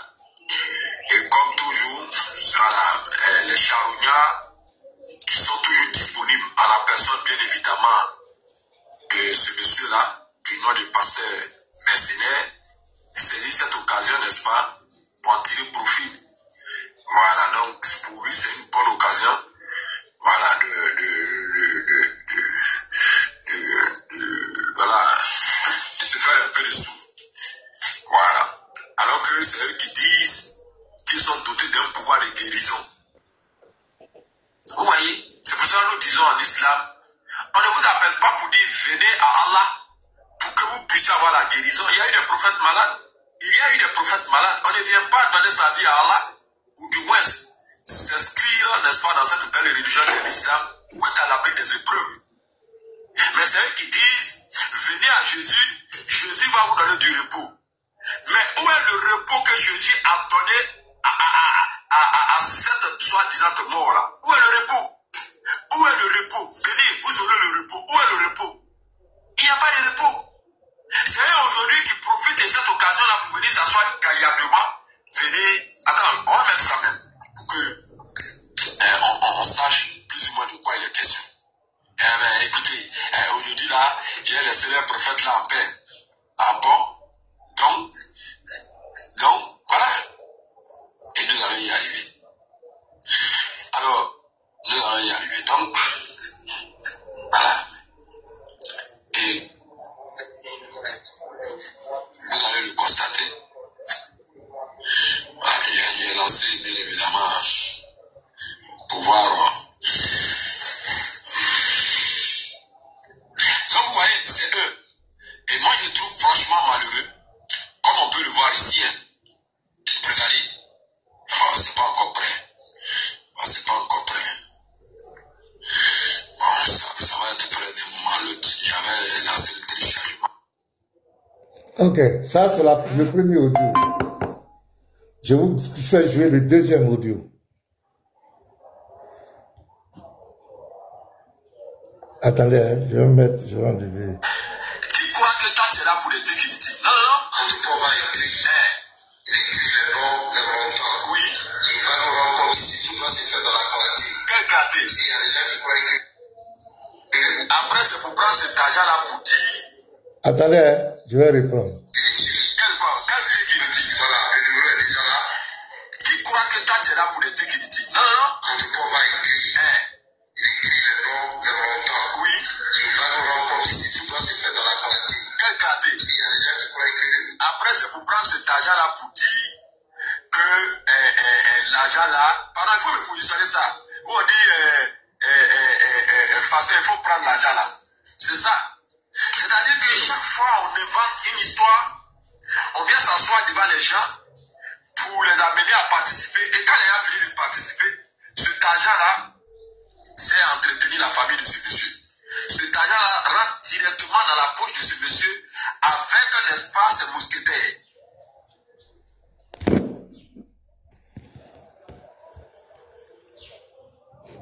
Et comme toujours, voilà, les charognards qui sont toujours disponibles à la personne, bien évidemment, de ce monsieur-là, du nom du pasteur mercenaire, saisit cette occasion, n'est-ce pas, pour en tirer profit. Voilà, donc pour lui, c'est une bonne occasion, voilà, voilà, de se faire un peu de sous. Voilà. Alors que c'est eux qui disent qu'ils sont dotés d'un pouvoir de guérison. Vous voyez, c'est pour ça que nous disons en islam, on ne vous appelle pas pour dire venez à Allah pour que vous puissiez avoir la guérison. Il y a eu des prophètes malades. On ne vient pas donner sa vie à Allah, ou du moins s'inscrire, n'est-ce pas, dans cette belle religion de l'islam, où est à l'abri des épreuves. Mais c'est eux qui disent, venez à Jésus, Jésus va vous donner du repos. Mais où est le repos que Jésus a donné à cette soi-disant mort-là? Où est le repos? Où est le repos? Venez, vous aurez le repos. Où est le repos? Il n'y a pas de repos. C'est eux aujourd'hui qui profitent de cette occasion-là pour venir s'asseoir gaillardement. Venez, attends, on va mettre ça même, pour que on sache plus ou moins de quoi il est question. Écoutez, aujourd'hui là, j'ai laissé le prophète là en paix. Ah bon? Donc, voilà. Et nous allons y arriver. Alors, nous allons y arriver. Donc, voilà. Et vous allez le constater. Voilà, il est lancé, bien évidemment, pour voir. Donc, vous voyez, c'est eux. Et moi, je trouve franchement malheureux, comme on peut le voir ici, hein. Regardez. Oh, c'est pas encore prêt. C'est pas encore prêt. Bon, ça va être prêt d'un moment à l'autre. J'avais lancé le téléchargement. Ok, ça c'est le premier audio. Je vous fais jouer le deuxième audio. Attendez, hein, je vais enlever. Tu crois que toi tu es là pour les définitives? Non. On ne peut pas écrire. Oui. Il va nous rendre compte ici, tout doit se faire dans la clarté. Quelle clarté? Il y a des gens qui croient que Après, c'est pour prendre cet argent-là pour dire... Attendez, hein, je vais répondre. Quel qui le dit? Voilà, le numéro est déjà là. Qui croit que toi, tu es là pour les dire? Non, non, non. On ne peut pas écrire. Il écrit les noms de longtemps. Oui. Quand on rencontre ici, tout doit se faire dans la clarté. Quelle clarté? Il y a des gens qui croient que... Après, c'est pour prendre cet argent-là pour dire que l'argent-là... Pardon, il faut me positionner ça. Où on dit... il faut prendre l'argent là. C'est ça. C'est-à-dire que chaque fois on invente une histoire, on vient s'asseoir devant les gens pour les amener à participer. Et quand les gens finissent de participer, cet argent-là, c'est entretenir la famille de ce monsieur. Cet argent-là rentre directement dans la poche de ce monsieur avec, n'est-ce pas, ses mousquetaires.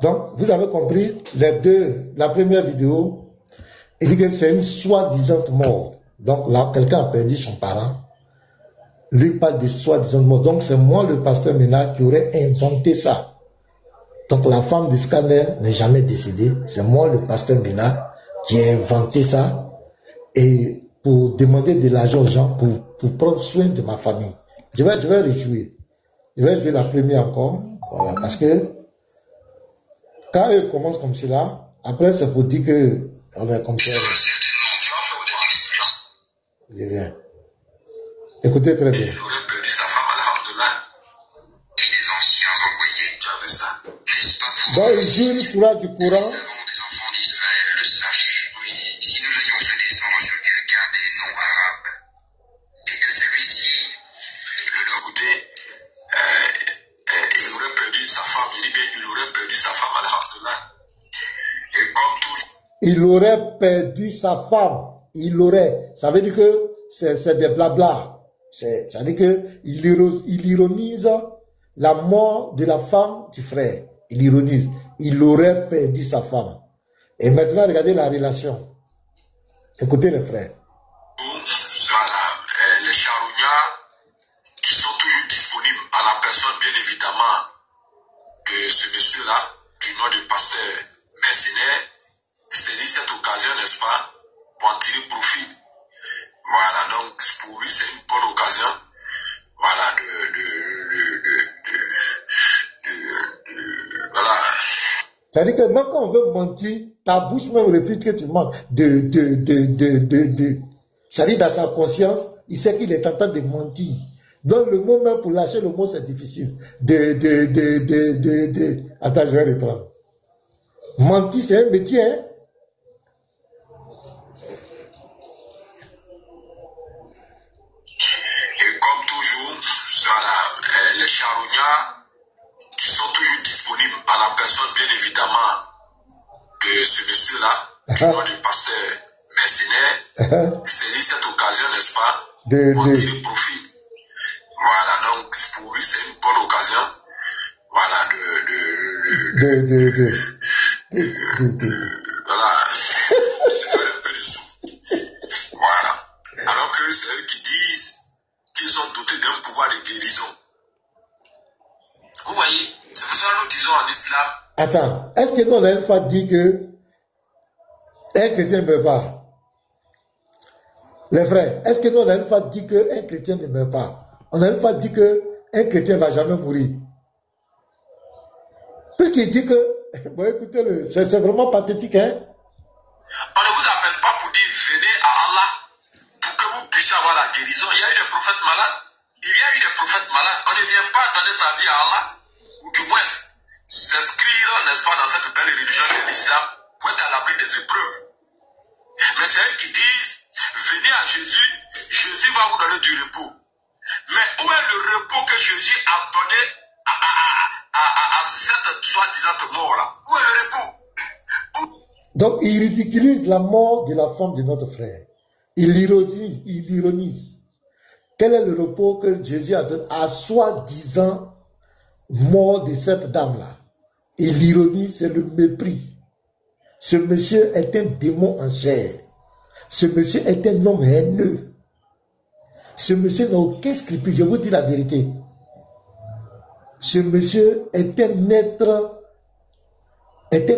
Donc, vous avez compris, la première vidéo, il dit que c'est une soi-disant mort. Donc là, quelqu'un a perdu son parent. Lui parle de soi-disant mort. Donc c'est moi, le pasteur Ménard, qui aurait inventé ça. Donc la femme du scanner n'est jamais décédée. C'est moi, le pasteur Ménard, qui ai inventé ça. Et pour demander de l'argent aux gens, pour prendre soin de ma famille. Je vais rejouer. Je vais jouer la première encore. Voilà, parce que quand eux commencent comme cela, après c'est pour dire que on est comme ça. Je viens. Écoutez très bien. Il aurait perdu sa femme, alhamdoulilah. Et les anciens envoyés, tu as vu ça? N'est-ce pas pour dans une sourate du Coran, des enfants d'Israël le sachent. Oui. Si nous allions se descendre sur quelqu'un des noms arabes, et que celui-ci le leur goûtait, il aurait perdu sa femme. Il dit bien, il aurait perdu sa femme, alhamdoulilah. Et comme toujours. Il aurait perdu sa femme. Il aurait. Ça veut dire que c'est des blabla. Ça veut dire qu'il ironise la mort de la femme du frère. Il ironise. Il aurait perdu sa femme. Et maintenant, regardez la relation. Écoutez les frères. Voilà, les charognards qui sont toujours disponibles à la personne, bien évidemment, de ce monsieur-là, du nom de pasteur mercenaire, saisit cette occasion, n'est-ce pas, pour en tirer profit. Voilà, donc pour lui, c'est une bonne occasion, voilà, voilà. C'est-à-dire que même quand on veut mentir, ta bouche même refuse que tu mens. C'est-à-dire dans sa conscience, il sait qu'il est en train de mentir. Donc le mot même pour lâcher le mot, c'est difficile. Attends, je vais reprendre. Mentir, c'est un métier, hein. Et comme toujours, voilà, les charognards qui sont toujours disponibles à la personne, bien évidemment, de ce monsieur-là, du nom du pasteur mercenaire, saisit cette occasion, n'est-ce pas, pour en tirer profit. Voilà, donc pour lui, c'est une bonne occasion, voilà, voilà, de se faire un peu de sous. Voilà. Alors que c'est eux qui disent qu'ils sont dotés d'un pouvoir de guérison. Vous voyez, c'est pour ça que nous disons en islam. Attends, est-ce que nous on a une fois dit que un chrétien ne meurt pas? Les frères, est-ce que nous on a une fois dit qu'un chrétien ne meurt pas? On a une fois dit qu'un chrétien ne va jamais mourir. Puisqu'il dit que, bon écoutez, c'est vraiment pathétique, hein? On ne vous appelle pas pour dire venez à Allah pour que vous puissiez avoir la guérison. Il y a eu des prophètes malades. Il y a eu des prophètes malades. On ne vient pas donner sa vie à Allah, ou du moins s'inscrire, n'est-ce pas, dans cette belle religion de l'islam pour être à l'abri des épreuves. Mais c'est eux qui disent venez à Jésus, Jésus va vous donner du repos. Mais où est le repos que Jésus a donné à cette soi-disant mort-là? Où est le repos? Donc, il ridiculise la mort de la femme de notre frère. Il ironise. Quel est le repos que Jésus a donné à soi-disant mort de cette dame-là? Il ironise, c'est le mépris. Ce monsieur est un démon en chair. Ce monsieur est un homme haineux. Ce monsieur n'a aucun scrupule, je vous dis la vérité. Ce monsieur est un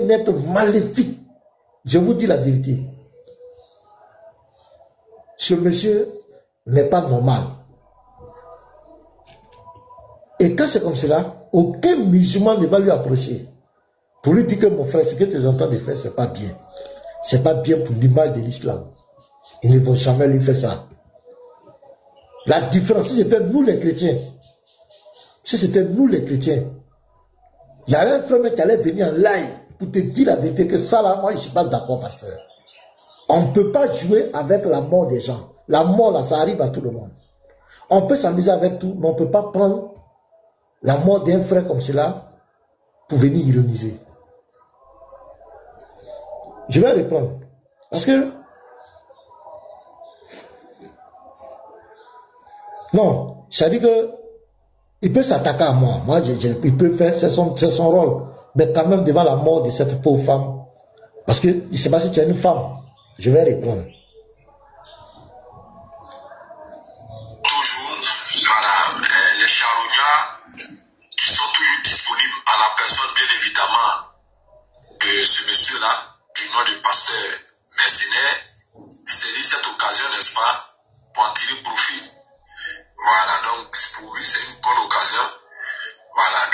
être maléfique. Je vous dis la vérité. Ce monsieur n'est pas normal. Et quand c'est comme cela, aucun musulman ne va lui approcher pour lui dire que mon frère, ce que tu es en train de faire, c'est pas bien. C'est pas bien pour l'image de l'islam. Ils ne vont jamais lui faire ça. La différence, si c'était nous les chrétiens, il y avait un frère qui allait venir en live pour te dire la vérité que ça là, moi je ne suis pas d'accord, pasteur. On ne peut pas jouer avec la mort des gens. La mort là, ça arrive à tout le monde. On peut s'amuser avec tout, mais on ne peut pas prendre la mort d'un frère comme cela pour venir ironiser. Je vais reprendre. Parce que non, ça dit que il peut s'attaquer à moi. Moi, il peut faire, c'est son rôle. Mais quand même devant la mort de cette pauvre femme. Parce que je ne sais pas si tu es une femme. Je vais répondre. Toujours, voilà, les charognards qui sont toujours disponibles à la personne, bien évidemment, de ce monsieur-là, du nom du pasteur mercenaire, c'est cette occasion, n'est-ce pas, pour en tirer profit. Voilà, donc pour lui, c'est une bonne occasion, voilà,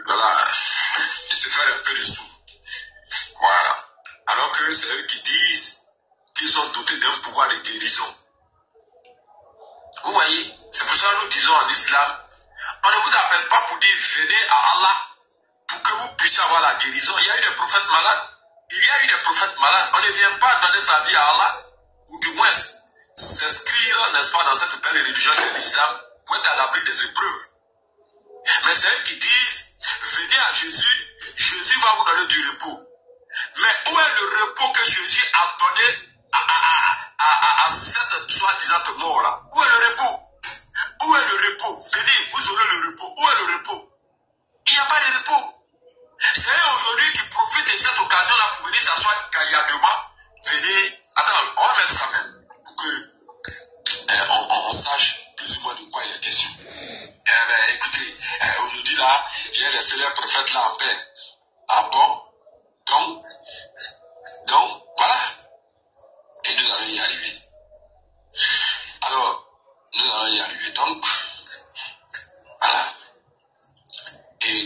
voilà, de se faire un peu de sous. Voilà. Alors que c'est eux qui disent qu'ils sont dotés d'un pouvoir de guérison. Vous voyez, c'est pour ça que nous disons en islam, on ne vous appelle pas pour dire venez à Allah pour que vous puissiez avoir la guérison. Il y a eu des prophètes malades. On ne vient pas donner sa vie à Allah, ou du moins s'inscrire, n'est-ce pas, dans cette belle religion de l'islam pour être à l'abri des épreuves. Mais c'est eux qui disent venez à Jésus, Jésus va vous donner du repos. Mais où est le repos que Jésus a donné à cette soi-disant mort-là? Où est le repos? Où est le repos? Venez, vous aurez le repos. Où est le repos? Il n'y a pas de repos. C'est eux aujourd'hui qui profitent de cette occasion-là pour venir s'asseoir gaillardement. Venez, attends, on va mettre ça même pour que on sache plus ou moins de quoi il est question. Écoutez, aujourd'hui là, j'ai laissé les prophètes là en paix. Ah bon? Donc, voilà. Et nous allons y arriver. Alors, nous allons y arriver. Donc, voilà. Et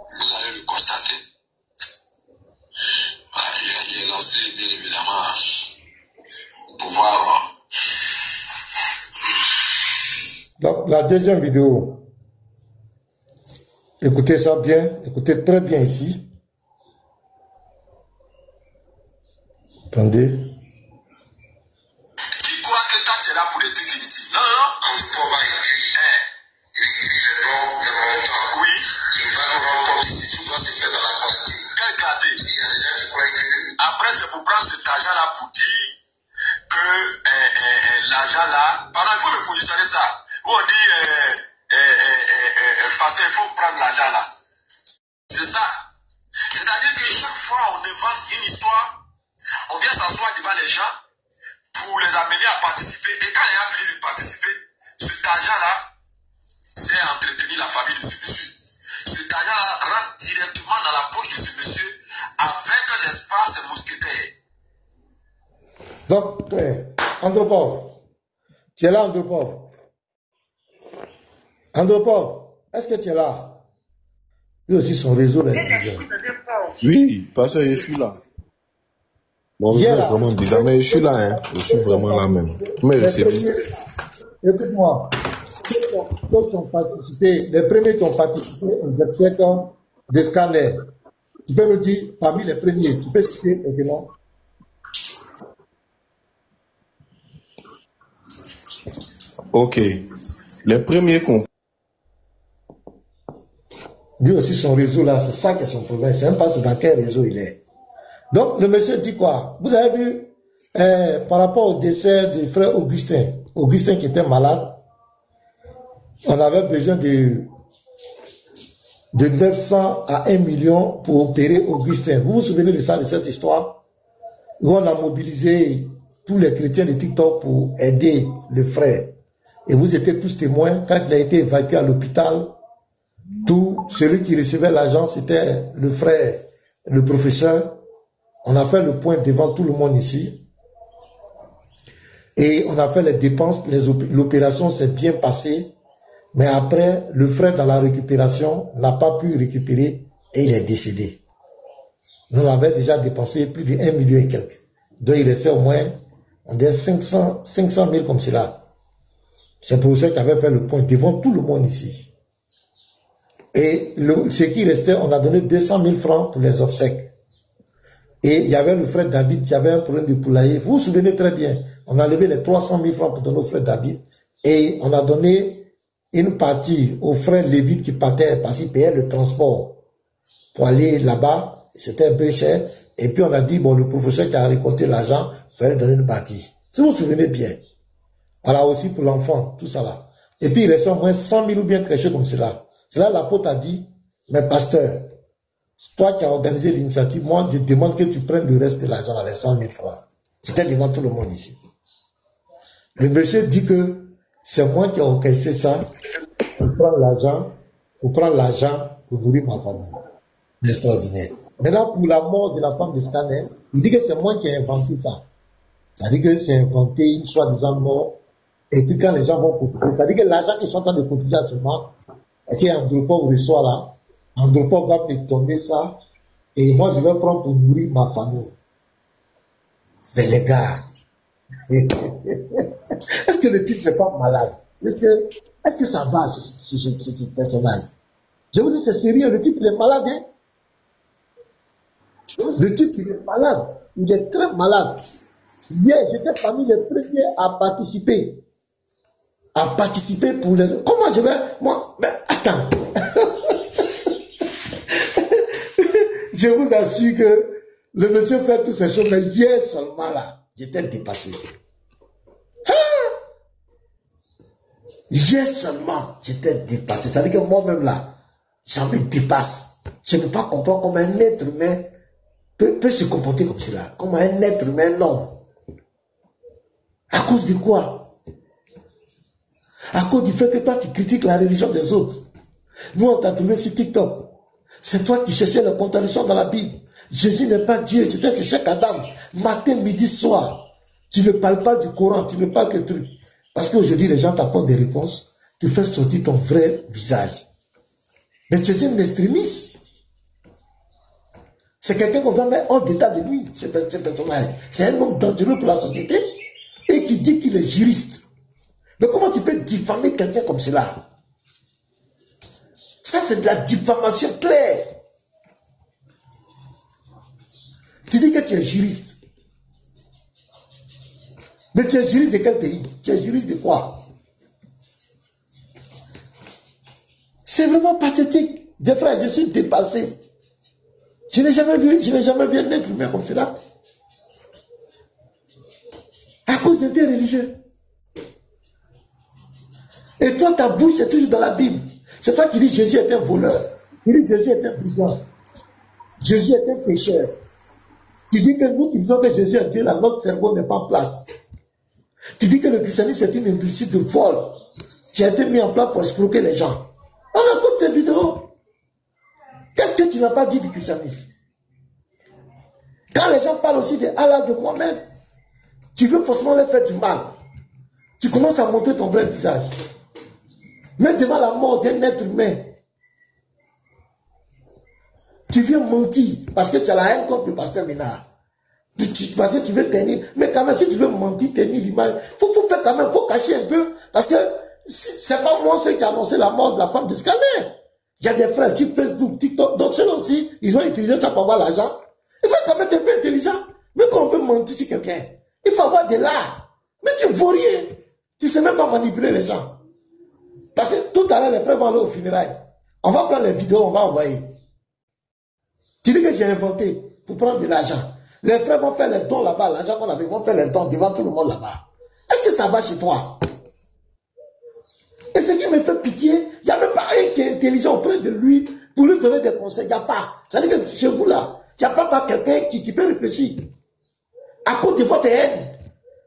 vous allez le constater. Voilà, il est lancé, bien évidemment, pour pouvoir. Donc, la deuxième vidéo. Écoutez ça bien, écoutez très bien ici. Attendez. Tu crois que quand tu es là pour les définitifs? Non, non. On ne peut pas écrire. Oui. Tout doit se faire dans la qualité. Quelle qualité? Après, c'est pour prendre cet argent-là pour dire que l'argent-là. Pardon, il faut me positionner ça. Où on dit, parce qu'il faut prendre l'argent là. C'est ça. C'est-à-dire que chaque fois on invente une histoire, on vient s'asseoir devant les gens pour les amener à participer. Et quand les gens finissent de participer, cet argent-là, c'est entretenir la famille de ce monsieur. Cet argent-là rentre directement dans la poche de ce monsieur avec, n'est-ce pas, ses mousquetaires. Donc, Andropov, tu es là, Andropov? Andropov, est-ce que tu es là? Lui aussi, son réseau est bizarre. Oui, parce que je suis là. Bon, vous êtes vraiment bizarre, mais je suis là, hein. Je suis vraiment là même. Mais c'est bien. Écoute-moi. Les premiers qui ont participé au 25 ans de scanner, tu peux me dire parmi les premiers, tu peux citer les noms? Ok. Les premiers qu'on... Lui aussi, son réseau là, c'est ça qui est son problème. C'est même pas dans quel réseau il est. Donc, le monsieur dit quoi? Vous avez vu, par rapport au décès du frère Augustin qui était malade, on avait besoin de 900 à 1 million pour opérer Augustin. Vous vous souvenez de ça, de cette histoire? Où on a mobilisé tous les chrétiens de TikTok pour aider le frère. Et vous étiez tous témoins quand il a été évacué à l'hôpital. Tout celui qui recevait l'argent, c'était le frère, le professeur. On a fait le point devant tout le monde ici. Et on a fait les dépenses, l'opération s'est bien passée. Mais après, le frère dans la récupération n'a pas pu récupérer et il est décédé. Nous on avait déjà dépensé plus de 1 million et quelques. Donc il restait au moins, on dit 500 000 comme cela. C'est pour ça qu'il avait fait le point devant tout le monde ici. Et ce qui restait, on a donné 200 000 francs pour les obsèques. Et il y avait le frère David qui avait un problème de poulailler. Vous vous souvenez très bien, on a levé les 300 000 francs pour donner au frère David. Et on a donné une partie au frère Lévite qui partait parce qu'il payait le transport pour aller là-bas. C'était un peu cher. Et puis on a dit, bon, le professeur qui a récolté l'argent, il fallait donner une partie. Si vous vous souvenez bien. Voilà aussi pour l'enfant, tout ça là. Et puis il restait au moins 100 000 ou bien quelque chose comme cela. C'est là l'apôtre a dit, mais pasteur, c'est toi qui as organisé l'initiative, moi je demande que tu prennes le reste de l'argent, les 100 000 francs. C'était devant tout le monde ici. Le monsieur dit que c'est moi qui ai orchestré ça pour prendre l'argent pour nourrir ma famille. C'est extraordinaire. Maintenant, pour la mort de la femme de Scanner, il dit que c'est moi qui ai inventé ça. Ça dit que c'est inventé une soi-disant mort. Et puis quand les gens vont cotiser, ça dit que l'argent qu'ils sont en train de cotiser actuellement, et qu'Andropov reçoit là, Andropov va me donner ça, et moi je vais prendre pour nourrir ma famille. Mais les gars, est-ce que le type n'est pas malade? Est-ce que ça va, ce personnage? Je vous dis, c'est sérieux, le type il est malade, hein? Le type il est malade, il est très malade. Hier, j'étais parmi les premiers à participer pour les... Comment je vais... Moi, mais attends. Je vous assure que le monsieur fait toutes ces choses, mais hier seulement là, j'étais dépassé. Hier seulement, j'étais dépassé. Ça veut dire que moi-même là, ça me dépasse. Je ne peux pas comprendre comment un être humain peut se comporter comme cela. Comment un être humain, non. À cause de quoi? À cause du fait que toi, tu critiques la religion des autres. Nous, on t'a trouvé sur TikTok. C'est toi qui cherchais la contradiction dans la Bible. Jésus n'est pas Dieu. Tu t'es cherché qu'Adam. Matin, midi, soir. Tu ne parles pas du Coran. Tu ne parles que truc. Parce qu'aujourd'hui, les gens t'apportent des réponses. Tu fais sortir ton vrai visage. Mais tu es un extrémiste. C'est quelqu'un qu'on va mettre hors d'état de lui, ce personnage. C'est un homme dangereux pour la société et qui dit qu'il est juriste. Mais comment tu peux diffamer quelqu'un comme cela? Ça, c'est de la diffamation claire. Tu dis que tu es juriste. Mais tu es juriste de quel pays? Tu es juriste de quoi? C'est vraiment pathétique. Des frères, je suis dépassé. Je n'ai jamais vu un être humain comme cela. À cause de tes religieux. Et toi, ta bouche est toujours dans la Bible. C'est toi qui dis Jésus est un voleur. Tu dis Jésus est un briseur. Jésus est un pécheur. Tu dis que nous qui disons que Jésus est Dieu, là, notre cerveau n'est pas en place. Tu dis que le christianisme est une industrie de vol qui a été mis en place pour escroquer les gens. On a toutes ces vidéos. Qu'est-ce que tu n'as pas dit du christianisme? Quand les gens parlent aussi de Allah, de Mohamed, tu veux forcément leur faire du mal. Tu commences à montrer ton vrai visage. Mais devant la mort d'un être humain, tu viens mentir parce que tu as la haine contre le pasteur Ménard. Parce que tu veux tenir. Mais quand même, si tu veux mentir, tenir l'image, il faut faire quand même, il faut cacher un peu. Parce que c'est pas moi qui a annoncé la mort de la femme de Scanner. Il y a des frères sur Facebook, TikTok, donc ceux aussi, ils ont utilisé ça pour avoir l'argent. Il faut quand même être un peu intelligent. Mais quand on veut mentir sur quelqu'un, il faut avoir de l'art. Mais tu ne vaux rien. Tu ne sais même pas manipuler les gens. Parce que tout à l'heure, les frères vont aller au funérailles. On va prendre les vidéos, on va envoyer. Tu dis que j'ai inventé pour prendre de l'argent. Les frères vont faire les dons là-bas, l'argent qu'on avait, vont faire les dons devant tout le monde là-bas. Est-ce que ça va chez toi? Et ce qui me fait pitié, il n'y a même pas un qui est intelligent auprès de lui pour lui donner des conseils. Il n'y a pas. Ça veut dire que chez vous là, il n'y a pas quelqu'un qui peut réfléchir. À cause de votre haine.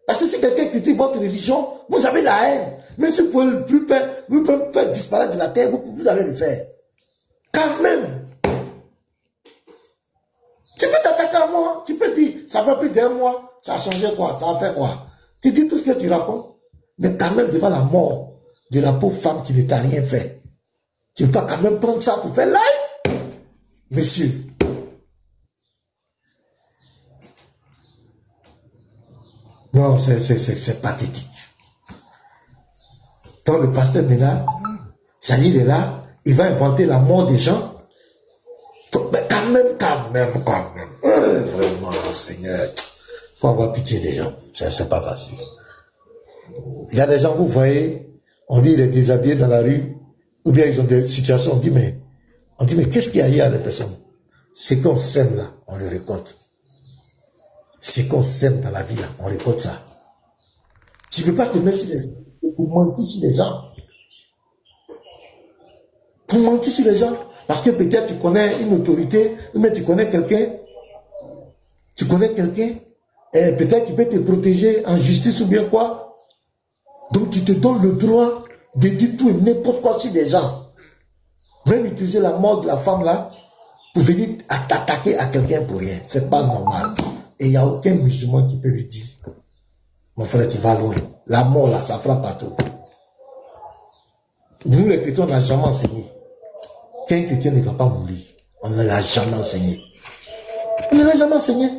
Parce que si quelqu'un critique votre religion, vous avez la haine. Mais si vous pouvez plus faire disparaître de la terre, vous allez le faire. Quand même. Tu peux t'attaquer à moi, tu peux dire, ça fait plus d'un mois, ça a changé quoi, ça a fait quoi. Tu dis tout ce que tu racontes, mais quand même devant la mort de la pauvre femme qui ne t'a rien fait. Tu ne peux pas quand même prendre ça pour faire live, monsieur. Non, c'est pathétique. Quand le pasteur est là, Jalil est là, il va inventer la mort des gens. Mais quand même. Vraiment, Seigneur, il faut avoir pitié des gens. C'est pas facile. Il y a des gens, vous voyez, on dit il est déshabillé dans la rue, ou bien ils ont des situations, on dit mais qu'est-ce qu'il y a hier à les personnes? C'est qu'on sème là, on le récolte. C'est qu'on sème dans la vie là, on récolte ça. Tu ne peux pas te mettre pour mentir sur les gens. Pour mentir sur les gens. Parce que peut-être tu connais une autorité, mais tu connais quelqu'un. Et peut-être qu'il peut te protéger en justice ou bien quoi. Donc tu te donnes le droit de dire tout et n'importe quoi sur les gens. Même utiliser la mort de la femme là pour venir t'attaquer à quelqu'un pour rien. C'est pas normal. Et il n'y a aucun musulman qui peut lui dire, mon frère, tu vas loin. La mort là, ça frappe partout. Nous les chrétiens, on n'a jamais enseigné qu'un chrétien ne va pas mourir. On ne l'a jamais enseigné. On ne l'a jamais enseigné.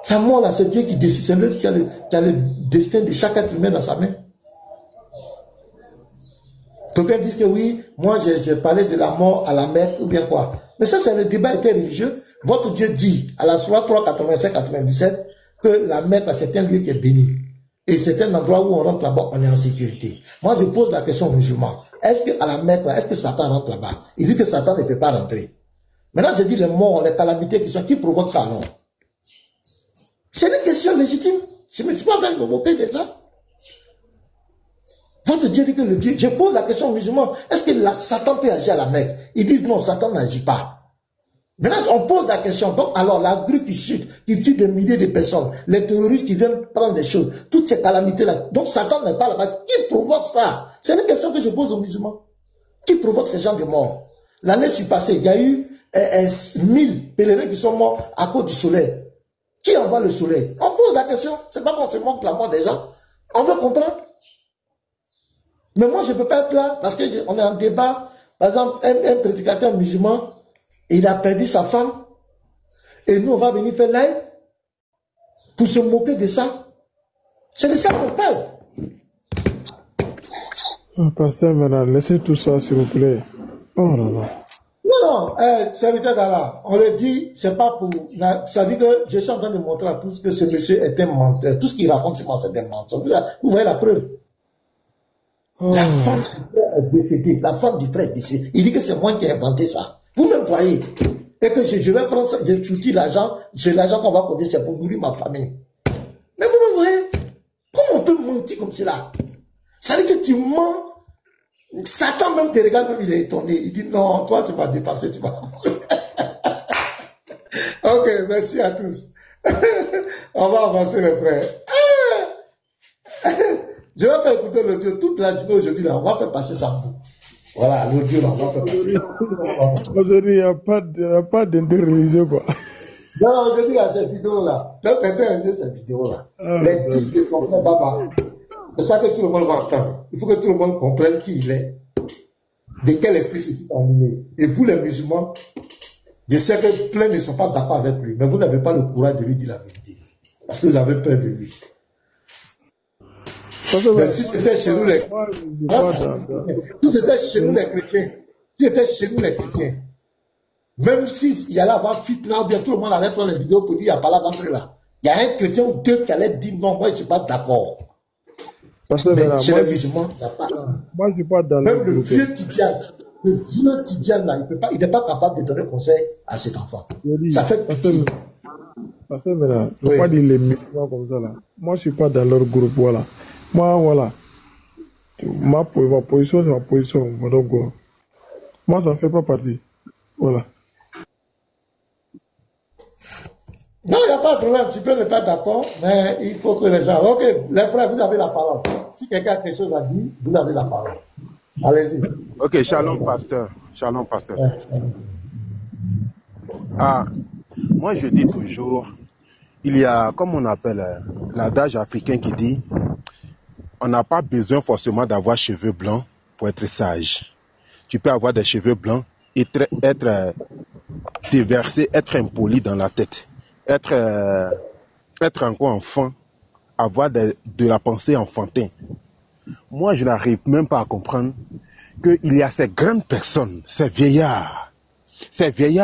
La mort là, c'est Dieu qui décide. C'est lui qui a le destin de chaque être humain dans sa main. Quelqu'un dit que oui, moi j'ai parlé de la mort à la Mecque ou bien quoi. Mais ça, c'est le débat interreligieux. Votre Dieu dit à la Sourate 3, 85-97 que la Mecque, c'est un lieu qui est béni. Et c'est un endroit où on rentre là-bas, on est en sécurité. Moi, je pose la question aux musulmans. Est-ce qu'à la Mecque, est-ce que Satan rentre là-bas? Il dit que Satan ne peut pas rentrer. Maintenant, je dis les morts, les calamités qui provoquent ça, non? C'est une question légitime. Je ne me suis pas en train de me moquer de ça. Votre Dieu dit que le Dieu... Je pose la question aux musulmans. Est-ce que Satan peut agir à la Mecque? Ils disent non, Satan n'agit pas. Maintenant, on pose la question. Donc, alors, la grue qui chute, qui tue des milliers de personnes, les terroristes qui viennent prendre des choses, toutes ces calamités-là. Donc, Satan n'est pas là-bas. Qui provoque ça? C'est une question que je pose aux musulmans. Qui provoque ces gens de mort? L'année passée, il y a eu 1000 pèlerins qui sont morts à cause du soleil. Qui envoie le soleil? On pose la question. C'est pas qu'on se moque la mort des gens. On veut comprendre. Mais moi, je ne peux pas être là parce qu'on est en débat. Par exemple, un prédicateur musulman, il a perdu sa femme. Et nous, on va venir faire live pour se moquer de ça. C'est de ça qu'on parle. Pasteur, maintenant, laissez tout ça, s'il vous plaît. Oh là là. Non, serviteur d'Allah, on le dit, c'est pas pour... Ça veut dire que je suis en train de montrer à tous que ce monsieur est un menteur. Tout ce qu'il raconte, c'est des mensonges. Vous voyez la preuve. La femme du frère est décédée. La femme du frère est décédée. Il dit que c'est moi qui ai inventé ça. Vous-même voyez. Et que je vais prendre ça, je soutiens l'argent, c'est l'argent qu'on va compter, c'est pour nourrir ma famille. Mais vous-même voyez. Comment on peut mentir comme cela? Ça veut dire que tu mens. Satan même te regarde, même il est étonné. Il dit non, toi tu vas dépasser, tu vas. Ok, merci à tous. On va avancer les frères. Je vais faire écouter l'audio toute la journée aujourd'hui là. On va faire passer ça pour vous. Voilà, l'audio là, on va faire passer. Aujourd'hui, il n'y a pas d'interreligieux quoi. Non, aujourd'hui là, cette vidéo là. Donc, interreligieux cette vidéo là. Les titres de ton frère Baba. C'est ça que tout le monde va entendre. Il faut que tout le monde comprenne qui il est. De quel esprit c'est animé. Et vous les musulmans, je sais que plein ne sont pas d'accord avec lui, mais vous n'avez pas le courage de lui dire la vérité. Parce que vous avez peur de lui. Mais si c'était chez nous les chrétiens, même s'il y allait avoir fitna, bien tout le monde allait prendre les vidéos pour dire il n'y a pas la d'entrée là. Il y a un chrétien ou deux qui allaient dire non, moi je ne suis pas d'accord. Mais chez les musulmans, il n'y a pas. Moi je ne suis pas dans même le vieux Tidiane là, il n'est pas capable de donner conseil à cet enfant. Ça fait pitié. Parce que maintenant, il ne faut pas dire les musulmans comme ça là. Moi je ne suis pas dans leur groupe, voilà. Moi, voilà. Ma position, c'est ma position. Donc, moi, ça ne fait pas partie. Voilà. Non, il n'y a pas de problème. Tu peux ne pas être d'accord, mais il faut que les gens... Ok, les frères, vous avez la parole. Si quelqu'un a quelque chose à dire, vous avez la parole. Allez-y. Ok, shalom, pasteur. Shalom, pasteur. Ouais. Ah, moi, je dis toujours, il y a, comme on appelle l'adage africain qui dit, on n'a pas besoin forcément d'avoir cheveux blancs pour être sage. Tu peux avoir des cheveux blancs et être déversé, être impoli dans la tête, être encore enfant, avoir de la pensée enfantin. Moi, je n'arrive même pas à comprendre qu'il y a ces grandes personnes, ces vieillards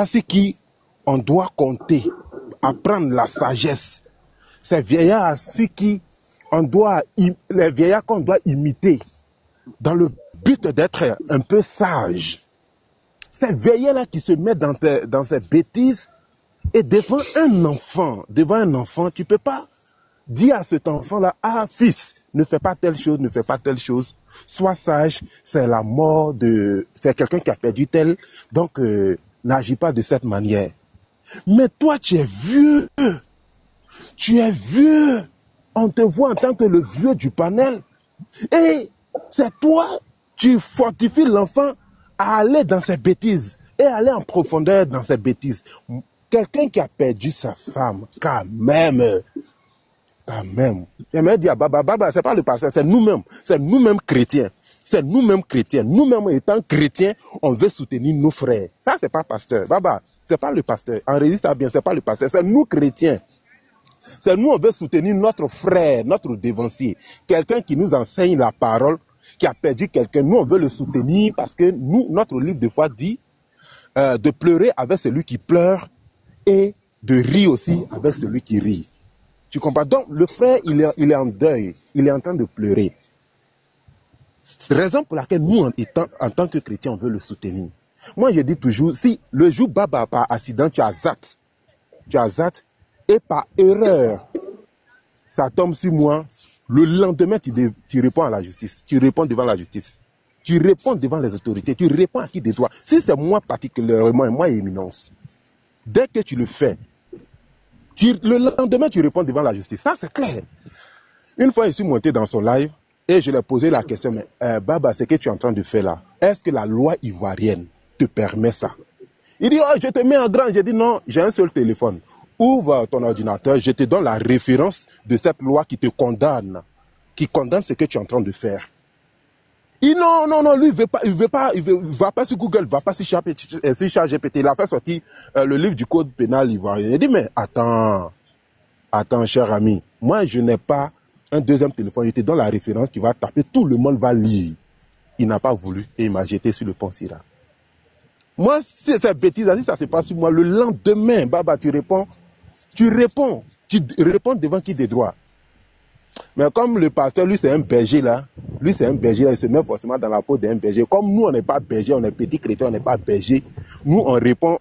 sur qui on doit compter, apprendre la sagesse. Ces vieillards sur qui les vieillards qu'on doit imiter dans le but d'être un peu sage. Ces vieillards-là qui se mettent dans ces bêtises et devant un enfant, tu ne peux pas dire à cet enfant-là, ah fils, ne fais pas telle chose, ne fais pas telle chose. Sois sage, c'est la mort c'est quelqu'un qui a perdu tel, donc n'agis pas de cette manière. Mais toi, tu es vieux. On te voit en tant que le vieux du panel. Et c'est toi, tu fortifies l'enfant à aller dans ses bêtises et aller en profondeur dans ses bêtises. Quelqu'un qui a perdu sa femme, quand même. J'aimerais dire, Baba, c'est pas le pasteur, c'est nous-mêmes chrétiens. Nous-mêmes étant chrétiens, on veut soutenir nos frères. Ça, c'est pas pasteur. Baba, c'est pas le pasteur. En résiste bien, c'est pas le pasteur, c'est nous chrétiens. C'est nous, on veut soutenir notre frère, notre dévancier. Quelqu'un qui nous enseigne la parole, qui a perdu quelqu'un. Nous, on veut le soutenir parce que notre livre de foi dit de pleurer avec celui qui pleure et de rire aussi avec celui qui rit. Tu comprends? Donc, le frère, il est en deuil. Il est en train de pleurer. C'est la raison pour laquelle nous, en tant que chrétiens, on veut le soutenir. Moi, je dis toujours, si le jour Baba, par accident, tu as zat, et par erreur, ça tombe sur moi, le lendemain, tu réponds à la justice. Tu réponds devant la justice. Tu réponds devant les autorités. Tu réponds à qui des droits. Si c'est moi particulièrement, moi, éminence, dès que tu le fais, le lendemain, tu réponds devant la justice. Ça, c'est clair. Une fois, je suis monté dans son live et je lui ai posé la question, mais Baba, ce que tu es en train de faire là, est-ce que la loi ivoirienne te permet ça? Il dit, oh, je te mets en grand. J'ai dit, non, j'ai un seul téléphone. Ouvre ton ordinateur, je te donne la référence de cette loi qui te condamne, qui condamne ce que tu es en train de faire. Il dit, non, lui, il va pas sur Google, il va pas sur ChatGPT. Il a fait sortir le livre du code pénal ivoirien. Il dit, mais attends, cher ami, moi, je n'ai pas un deuxième téléphone, je te donne la référence, tu vas taper, tout le monde va lire. Il n'a pas voulu et il m'a jeté sur le pont Sira. Moi, si cette bêtise, si ça se passe sur moi, le lendemain, Baba, tu réponds devant qui des droits. Mais comme le pasteur, lui, c'est un berger là, il se met forcément dans la peau d'un berger. Comme nous, on n'est pas berger, on est petit chrétien, on n'est pas berger. Nous, on répond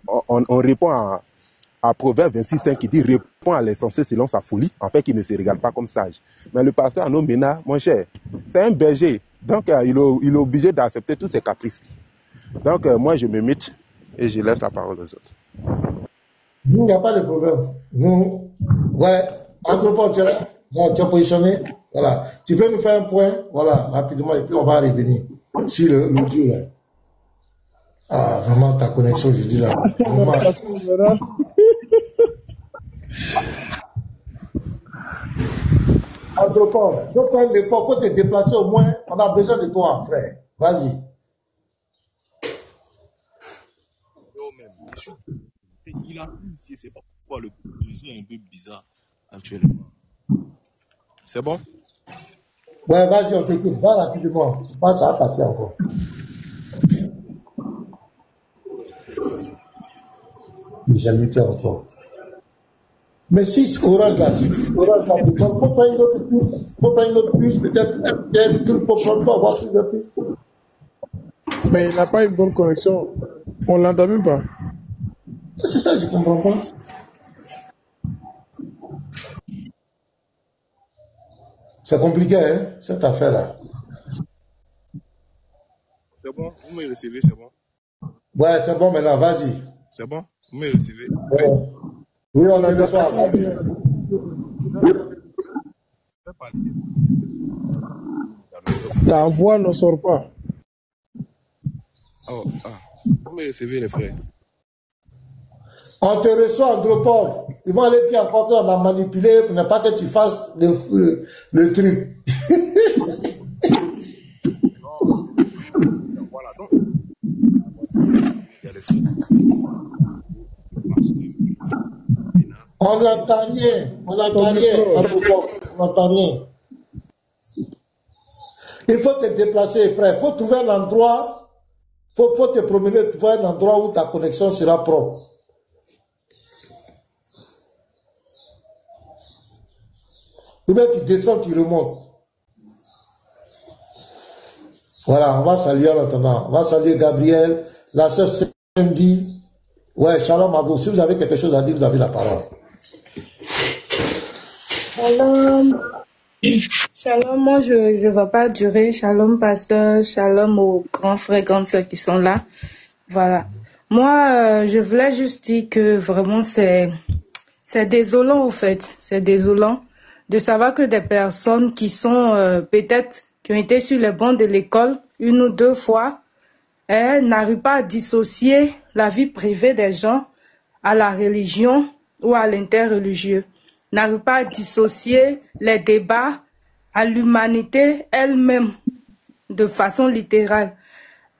à Proverbe 26 qui dit, répond à l'essentiel selon sa folie, en fait, qu'il ne se regarde pas comme sage. Mais le pasteur Arnaud Mena, mon cher, c'est un berger. Donc, il est obligé d'accepter tous ses caprices. Donc, moi, je me mute et je laisse la parole aux autres. Il n'y a pas de problème. Nous, ouais, entre tu es là, tu es positionné, voilà. Tu peux nous faire un point, voilà, rapidement, et puis on va revenir sur l'audio, là. Ah, vraiment, ta connexion, je dis là. Vraiment. Anthropologue, je fais l'effort, faut te déplacer au moins, on a besoin de toi, frère. Vas-y. Il a plus, c'est pas pourquoi le besoin est un peu bizarre actuellement. C'est bon? Ouais, vas-y, on t'écoute, va rapidement. Ça va partir encore. J'ai muté encore. Mais si Orange là, faut prendre une autre puce, peut-être faut avoir plus de puces. Mais il n'a pas une bonne connexion. On l'entend même pas. C'est ça, je comprends pas. C'est compliqué, hein, cette affaire-là. C'est bon, vous me recevez, c'est bon? Ouais, c'est bon maintenant, vas-y. C'est bon? Vous me recevez? Ouais. Oui, on a le soir. Ta voix ne sort pas. Oh, Vous me recevez, les frères. On te reçoit, Andropov. Ils vont aller dire encore qu'on a manipulé pour ne pas que tu fasses le truc. Voilà, donc. Il y a les frères. On n'entend rien. On n'entend rien, Andropov. On n'entend rien. Il faut te déplacer, frère. Il faut trouver un endroit. Il faut te promener, trouver un endroit où ta connexion sera propre. Ou bien tu descends, tu remontes. Voilà, on va saluer en attendant. On va saluer Gabriel, la sœur Cindy. Ouais, shalom à vous. Si vous avez quelque chose à dire, vous avez la parole. Shalom. Shalom, moi je ne vais pas durer. Shalom, pasteur. Shalom aux grands frères, grandes sœurs qui sont là. Voilà. Moi, je voulais juste dire que vraiment c'est désolant au fait. C'est désolant de savoir que des personnes qui sont peut-être qui ont été sur les bancs de l'école une ou deux fois n'arrivent pas à dissocier la vie privée des gens à la religion ou à l'interreligieux, n'arrivent pas à dissocier les débats à l'humanité elle-même de façon littérale.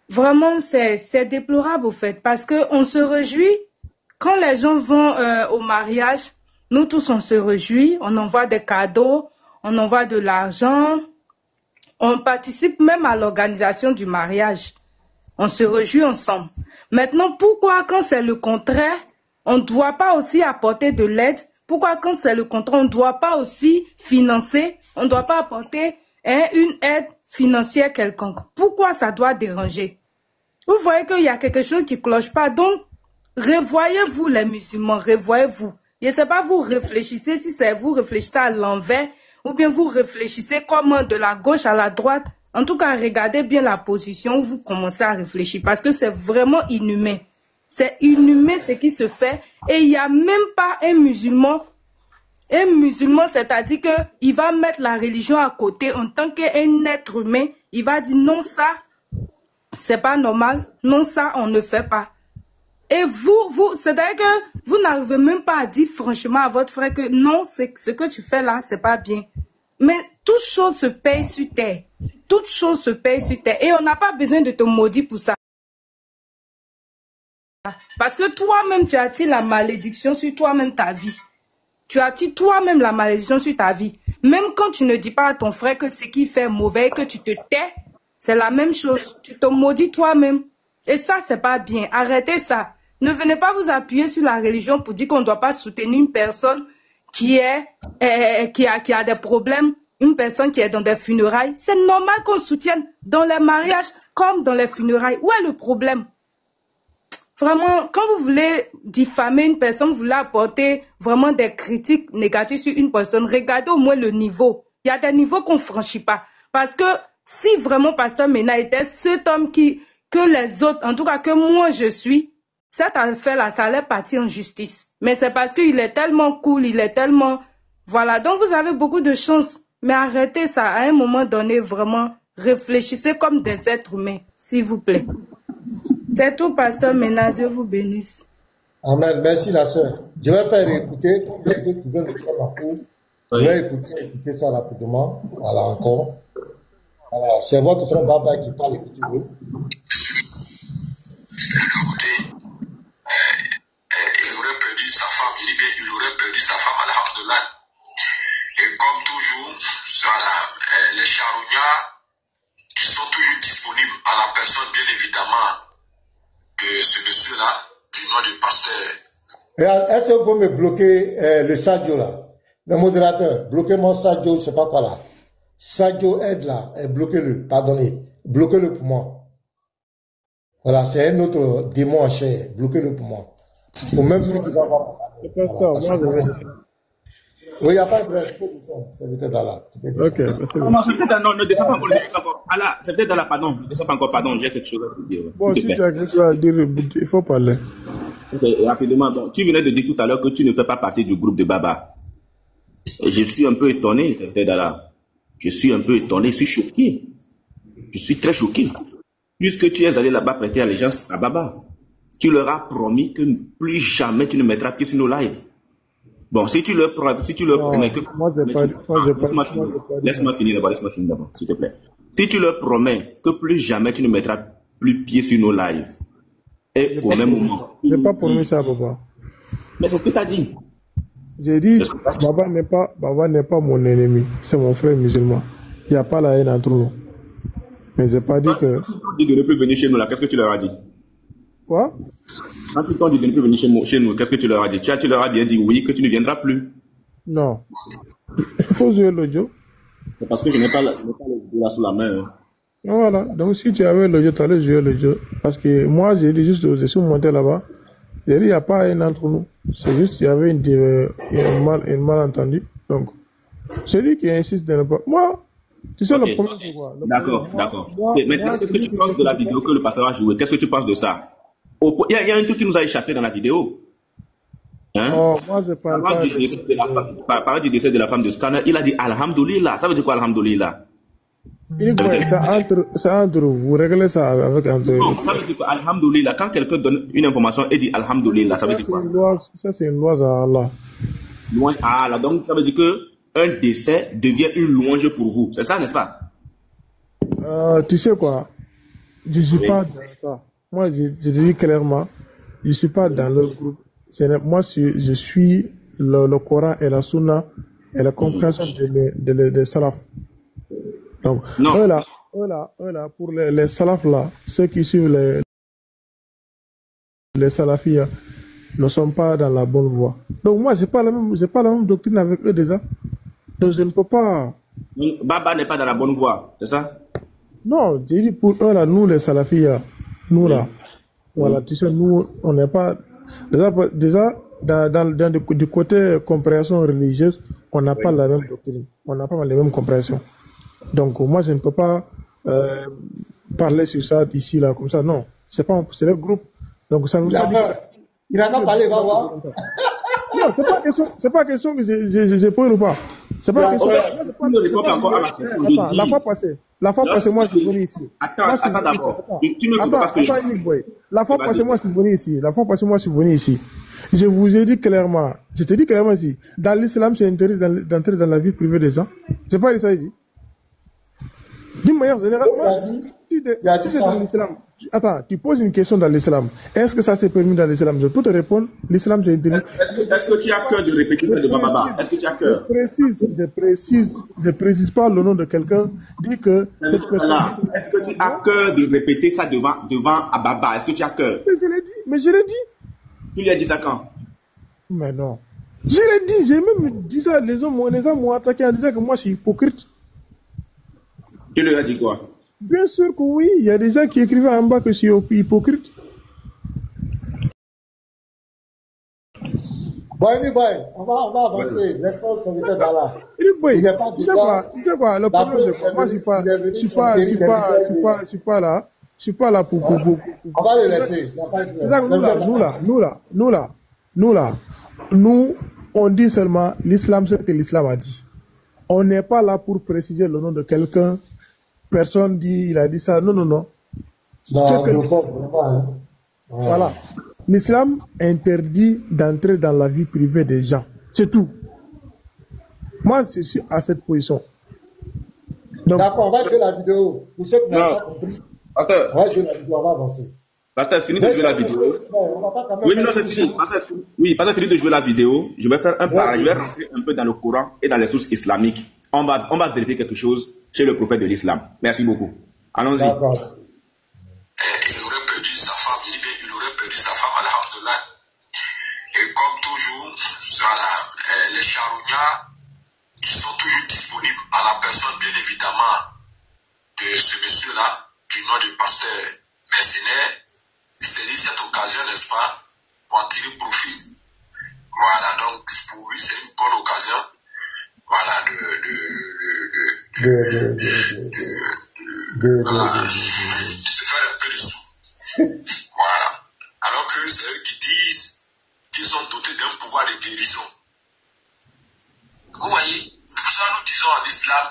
Vraiment, c'est déplorable au fait parce qu'on se réjouit quand les gens vont au mariage. Nous tous, on se réjouit, on envoie des cadeaux, on envoie de l'argent, on participe même à l'organisation du mariage. On se réjouit ensemble. Maintenant, pourquoi quand c'est le contraire, on ne doit pas aussi apporter de l'aide? Pourquoi quand c'est le contraire, on ne doit pas aussi financer, on ne doit pas apporter une aide financière quelconque? Pourquoi ça doit déranger? Vous voyez qu'il y a quelque chose qui ne cloche pas. Donc, revoyez-vous les musulmans, revoyez-vous. Je ne sais pas, vous réfléchissez, si c'est vous réfléchissez à l'envers, ou bien vous réfléchissez comme de la gauche à la droite. En tout cas, regardez bien la position où vous commencez à réfléchir, parce que c'est vraiment inhumain. C'est inhumain ce qui se fait, et il n'y a même pas un musulman, c'est-à-dire qu'il va mettre la religion à côté en tant qu'un être humain, il va dire non, ça, c'est pas normal, non, ça, on ne fait pas. Et c'est-à-dire que vous n'arrivez même pas à dire franchement à votre frère que non, ce que tu fais là, c'est pas bien. Mais toute chose se paye sur terre. Toute chose se paye sur terre. Et on n'a pas besoin de te maudire pour ça. Parce que toi-même, tu attires la malédiction sur toi-même ta vie. Tu attires toi-même la malédiction sur ta vie. Même quand tu ne dis pas à ton frère que ce qu'il fait est mauvais, que tu te tais, c'est la même chose. Tu te maudis toi-même. Et ça, c'est pas bien. Arrêtez ça. Ne venez pas vous appuyer sur la religion pour dire qu'on ne doit pas soutenir une personne qui a des problèmes, une personne qui est dans des funérailles. C'est normal qu'on soutienne dans les mariages comme dans les funérailles. Où est le problème? Vraiment, quand vous voulez diffamer une personne, vous voulez apporter vraiment des critiques négatives sur une personne, regardez au moins le niveau. Il y a des niveaux qu'on ne franchit pas. Parce que si vraiment Pasteur Mena était cet homme que les autres, en tout cas que moi je suis, cette affaire-là, ça allait partir en justice. Mais c'est parce qu'il est tellement cool, il est tellement... Voilà, donc vous avez beaucoup de chance. Mais arrêtez ça, à un moment donné, vraiment, réfléchissez comme des êtres humains, s'il vous plaît. C'est tout, Pasteur Mena, Dieu vous bénisse. Amen, merci la sœur. Je vais faire écouter, tu viens de prendre la cour. Je vais écouter ça rapidement. Voilà, encore. Voilà, c'est votre frère Baba qui parle, écoutez-vous. Écoutez, il aurait perdu sa femme, il dit bien, il aurait perdu sa femme, alhamdoulilah. Et comme toujours, voilà, les charognards qui sont toujours disponibles à la personne, bien évidemment, de ce monsieur-là, du nom du pasteur. Est-ce que vous pouvez me bloquer le Sadio là? Le modérateur, bloquez-moi Sadio, je ne sais pas quoi là. Sadio aide là, bloquez-le, pardonnez, bloquez-le pour moi. Voilà, c'est un autre démon en chair, bloquez-le pour moi. Faut même plus qu'ils avoir. Oui, il n'y a pas de problème, tu peux descendre, c'est peut-être là. Ok. Non, c'est peut-être non, ne descends pas encore. Allah, c'est peut-être là, pardon, ne descends pas encore, pardon, j'ai quelque chose à te dire. Bon, si tu as quelque chose à dire, il faut parler. Okay, rapidement, donc, tu venais de dire tout à l'heure que tu ne fais pas partie du groupe de Baba. Et je suis un peu étonné, là. Je suis un peu étonné, je suis choqué. Je suis très choqué. puisque tu es allé là-bas prêter allégeance à Baba, tu leur as promis que plus jamais tu ne mettras pied sur nos lives. Bon, si tu leur promets que... Laisse-moi finir d'abord, s'il te plaît. Si tu leur promets que plus jamais tu ne mettras plus pied sur nos lives, et au même moment... Je n'ai pas promis ça, Baba. Mais c'est ce que tu as dit. J'ai dit, Baba n'est pas mon ennemi, c'est mon frère musulman. Il n'y a pas la haine entre nous. Mais je n'ai pas dit que... Quand tu t'ont dit de ne plus venir chez nous, là, qu'est-ce que tu leur as dit? Quoi? Quand tu t'ont dit de ne plus venir chez nous, qu'est-ce que tu leur as dit? Tu leur as bien dit oui, que tu ne viendras plus. Non. Il faut jouer l'audio. C'est parce que je n'ai pas l'audio là sous la main. Hein. Voilà. Donc si tu avais l'audio, tu allais jouer l'audio. Parce que moi, j'ai dit juste, je suis monté là-bas. J'ai dit, il n'y a pas un entre nous. C'est juste, il y avait une malentendu. Donc, celui qui insiste de ne pas... Moi, tu sais, le problème, c'est quoi? D'accord. Maintenant, qu'est-ce que tu penses de la vidéo que le pasteur a jouée? Qu'est-ce que tu penses de ça? Il y a un truc qui nous a échappé dans la vidéo. Hein? Oh, moi, je parle pas parlant du décès de la femme de Scanner, il a dit Alhamdulillah. Ça veut dire quoi, Alhamdulillah? C'est entre vous. Vous réglez ça avec entre... Non, ça veut dire quoi, Alhamdulillah? Quand quelqu'un donne une information et dit Alhamdulillah, ça veut dire quoi? Ça, c'est une loi à Allah. Louange à Allah. Donc, ça veut dire que un décès devient une louange pour vous. C'est ça, n'est-ce pas? Tu sais quoi? Je ne suis pas dans ça. Moi, je dis clairement, je ne suis pas dans leur groupe. Moi, je suis le Coran et la Sunna et la compréhension des salafs. Donc, eux là, pour les salafs là, ceux qui suivent les salafis ne sont pas dans la bonne voie. Donc, moi, j'ai pas la même doctrine avec eux déjà. Donc, je ne peux pas. Baba n'est pas dans la bonne voie, c'est ça? Non, j'ai dit pour eux là, nous les salafis, nous là, voilà, tu sais, nous, on n'est pas. Déjà du côté compréhension religieuse, on n'a pas la même doctrine, on n'a pas les mêmes compréhensions. Donc, moi, je ne peux pas parler sur ça ici, là, comme ça. Non, c'est le groupe. Donc, ça nous a dit. Il n'a pas parlé, va voir. Non, c'est pas question que j'ai pris ou pas. C'est pas question. La fois passée, moi, je suis venu ici. Attends d'abord. La fois passée, moi, je suis venu ici. Je vous ai dit clairement, je te dis clairement ici, dans l'islam, c'est interdit d'entrer dans la vie privée des gens. C'est pas ça ici. D'une manière générale, si c'est dans l'islam, attends, tu poses une question dans l'islam. Est-ce que ça c'est permis dans l'islam? Je peux te répondre, l'islam c'est interdit. Est-ce que tu as cœur de répéter ça de Baba? Est-ce que tu as cœur? Je précise pas le nom de quelqu'un. Dis que cette personne. Est-ce que tu as cœur de répéter ça devant Baba? Est-ce que tu as cœur? Mais je l'ai dit. Tu lui as dit ça quand? Mais non. Je l'ai dit, j'ai même dit ça. Les hommes m'ont attaqué en disant que moi je suis hypocrite. Tu lui as dit quoi? Bien sûr que oui, il y a des gens qui écrivaient en bas que je suis hypocrite. On va avancer. Laissons son serviteur d'Allah. Il n'est pas tu sais quoi, le problème c'est quoi? Moi, je suis pas là pour. On va le laisser. Nous, on dit seulement l'islam, ce que l'islam a dit. On n'est pas là pour préciser le nom de quelqu'un. Personne dit, il a dit ça. Non. Voilà. L'islam interdit d'entrer dans la vie privée des gens. C'est tout. Moi, je suis à cette position. D'accord, on va jouer la vidéo. Pour ceux qui n'ont pas compris. Pasteur. On va jouer la vidéo, on va avancer. Pasteur, fini de jouer la vidéo. Oui, non, c'est fini. Pasteur, fini de jouer la vidéo. Je vais faire je vais rentrer un peu dans le Coran et dans les sources islamiques. On va vérifier quelque chose chez le prophète de l'islam. Merci beaucoup. Allons-y. Il aurait perdu sa femme. Il aurait perdu sa femme, alhamdoulilah. Et comme toujours, voilà, les charognards qui sont toujours disponibles à la personne, bien évidemment, de ce monsieur-là, du nom du pasteur mercenaire, saisit cette occasion, n'est-ce pas, pour en tirer profit. Voilà, donc pour lui, c'est une bonne occasion. Voilà, de se faire un peu de sous. Voilà. Alors que c'est eux qui disent qu'ils sont dotés d'un pouvoir de guérison. Vous voyez, pour ça nous disons en islam,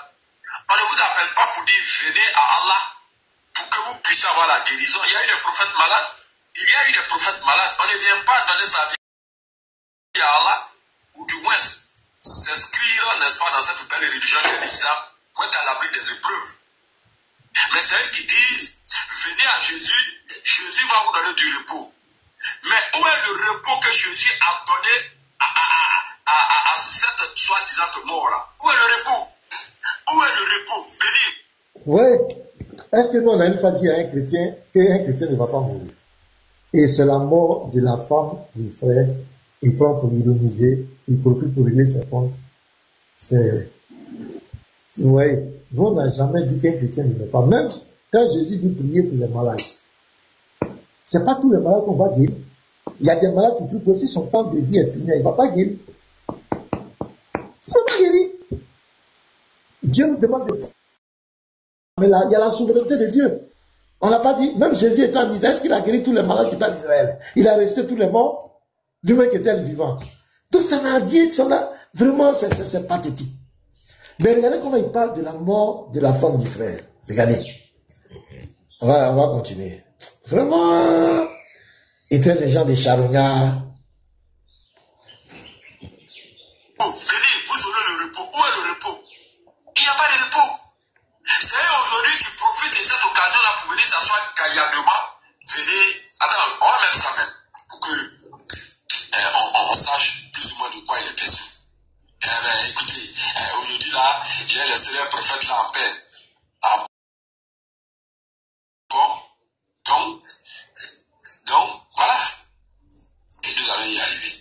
on ne vous appelle pas pour dire venez à Allah pour que vous puissiez avoir la guérison. Il y a eu des prophètes malades. Il y a eu des prophètes malades. On ne vient pas donner sa vie à Allah, ou du moins s'inscrire, n'est-ce pas, dans cette belle religion de l'islam, pour être à l'abri des épreuves. Mais c'est eux qui disent, venez à Jésus, Jésus va vous donner du repos. Mais où est le repos que Jésus a donné à cette soi-disant mort-là? Où est le repos? Où est le repos? Venez. Oui. Est-ce que nous, on a une fois dit à un chrétien qu'un chrétien ne va pas mourir? Et c'est la mort de la femme du frère. Il prend pour ironiser, il profite pour régler ses comptes. Vous voyez, nous, on n'a jamais dit qu'un chrétien ne meurt pas. Même quand Jésus dit prier pour les malades, ce n'est pas tous les malades qu'on va guérir. Il y a des malades qui prient que si son temps de vie est fini, il ne va pas guérir. Ça va pas guérir. Dieu nous demande de... Mais là, il y a la souveraineté de Dieu. On n'a pas dit, même Jésus était en Israël, est-ce qu'il a guéri tous les malades qui étaient en Israël? Il a resté tous les morts, lui-même qui était le vivant. Donc ça n'a rien, vraiment, c'est pathétique. Mais regardez comment il parle de la mort de la femme du frère. Regardez. On va continuer. Vraiment, ils traînent les gens des charognards. Venez, vous aurez le repos. Où est le repos? Il n'y a pas de repos. C'est eux aujourd'hui qui profitent de cette occasion-là pour venir s'asseoir gaillardement. Venez, attends, on va mettre ça même, pour que on sache plus ou moins de quoi il est question. Écoutez, aujourd'hui là, j'ai laissé les prophètes là en paix. Ah bon? Donc, voilà. Et nous allons y arriver.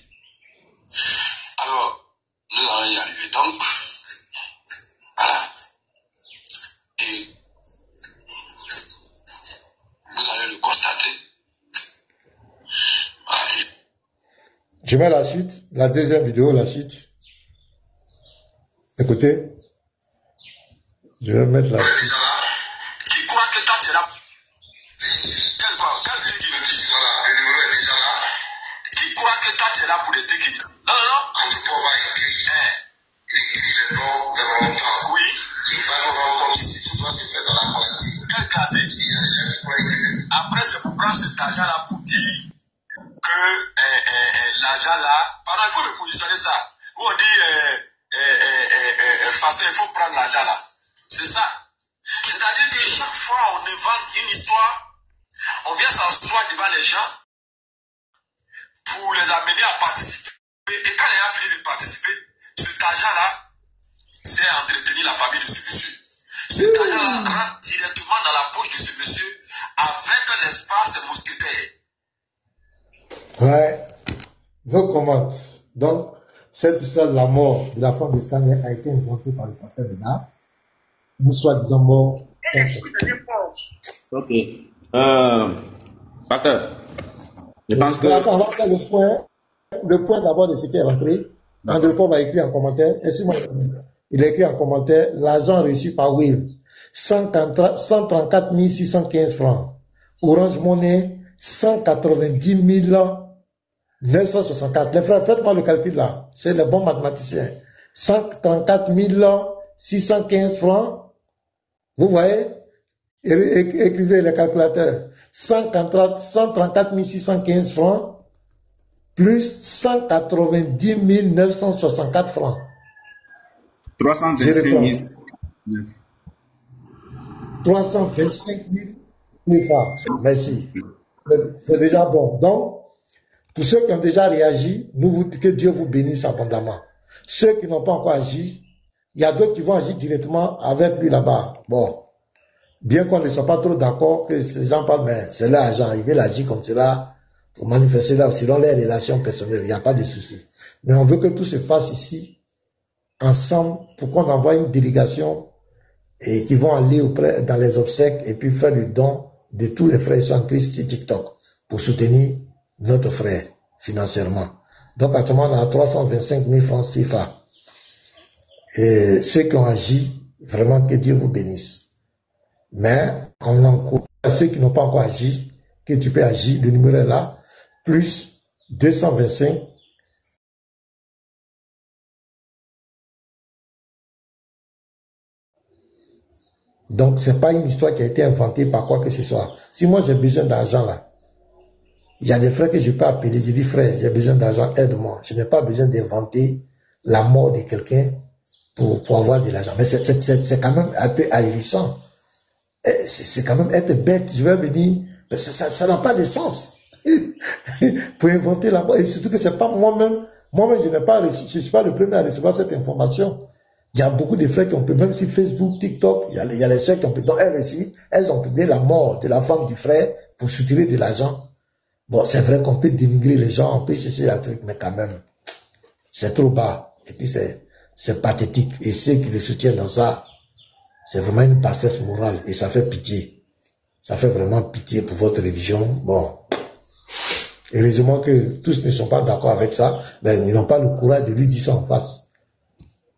Alors, nous allons y arriver. Donc, voilà. Et vous allez le constater. Allez. Je mets la suite, la deuxième vidéo, la suite. Écoutez. Je vais mettre la suite. Qui croit que quand tu es là, quel vie qui me dit ça là? Le numéro est déjà là. Qui croit que quand tu es là pour les déguiser? Non. En tout cas, il écrit les noms vers longtemps. Oui. Il va nous rendre comme si tout doit se faire dans la pratique. Quel gardé? Il y a des gens qui croient que... Après, c'est pour prendre cet argent-là pour dire que l'argent-là... Pardon, il faut le positionner ça. Où on dit, pasteur, il faut prendre l'argent-là. C'est ça. C'est-à-dire que chaque fois on invente une histoire, on vient s'asseoir devant les gens pour les amener à participer. Et quand les gens finissent de participer, cet argent-là, c'est entretenir la famille de ce monsieur. Cet argent-là rentre directement dans la poche de ce monsieur avec, n'est-ce pas, ses mousquetaires. Ouais. No comment. Donc, cette histoire de la mort de la femme de Scanner a été inventée par le pasteur Bénard. Nous soi-disant morts. Ok. Pasteur, je pense que... Attends, on va faire le point d'abord de ce qui est rentré. André Paul va écrire en commentaire. Il a écrit en commentaire l'argent reçu par Wave 134 615 francs. Orange Money 190 964. Les frères, faites-moi le calcul là. C'est le bon mathématicien. 134 615 francs. Vous voyez? Écrivez les calculateurs. 134 615 francs plus 190 964 francs. 325 000. 325 000 francs. Merci. C'est déjà bon. Donc, pour ceux qui ont déjà réagi, que Dieu vous bénisse abondamment. Ceux qui n'ont pas encore agi, il y a d'autres qui vont agir directement avec lui là-bas. Bon, bien qu'on ne soit pas trop d'accord que ces gens parlent, mais c'est leur agent. Ils veulent agir comme cela pour manifester là, selon les relations personnelles. Il n'y a pas de souci. Mais on veut que tout se fasse ici, ensemble, pour qu'on envoie une délégation et qui vont aller dans les obsèques et puis faire le don de tous les frères sans Christ sur TikTok pour soutenir notre frère financièrement. Donc actuellement on a 325 000 francs CFA. Et ceux qui ont agi, vraiment que Dieu vous bénisse. Mais on encourage ceux qui n'ont pas encore agi, que tu peux agir, le numéro est là, plus 225 . Donc, c'est pas une histoire qui a été inventée par quoi que ce soit. Si moi j'ai besoin d'argent là, il y a des frères que je peux appeler, je dis frère, j'ai besoin d'argent, aide-moi. Je n'ai pas besoin d'inventer la mort de quelqu'un pour avoir de l'argent. Mais c'est quand même un peu ahurissant. C'est quand même être bête. Je vais me dire, ça n'a pas de sens. Pour inventer la mort. Et surtout que c'est pas moi-même, je n'ai pas reçu, je suis pas le premier à recevoir cette information. Il y a beaucoup de frères qui ont publié, même sur Facebook, TikTok, il y a les sœurs qui ont publié. Donc elles aussi, elles ont publié la mort de la femme du frère pour soutirer de l'argent. Bon, c'est vrai qu'on peut dénigrer les gens, on peut chercher un truc, mais quand même, c'est trop bas. Et puis c'est pathétique. Et ceux qui le soutiennent dans ça, c'est vraiment une bassesse morale. Et ça fait pitié. Ça fait vraiment pitié pour votre religion. Bon. Heureusement que tous ne sont pas d'accord avec ça, mais ils n'ont pas le courage de lui dire ça en face.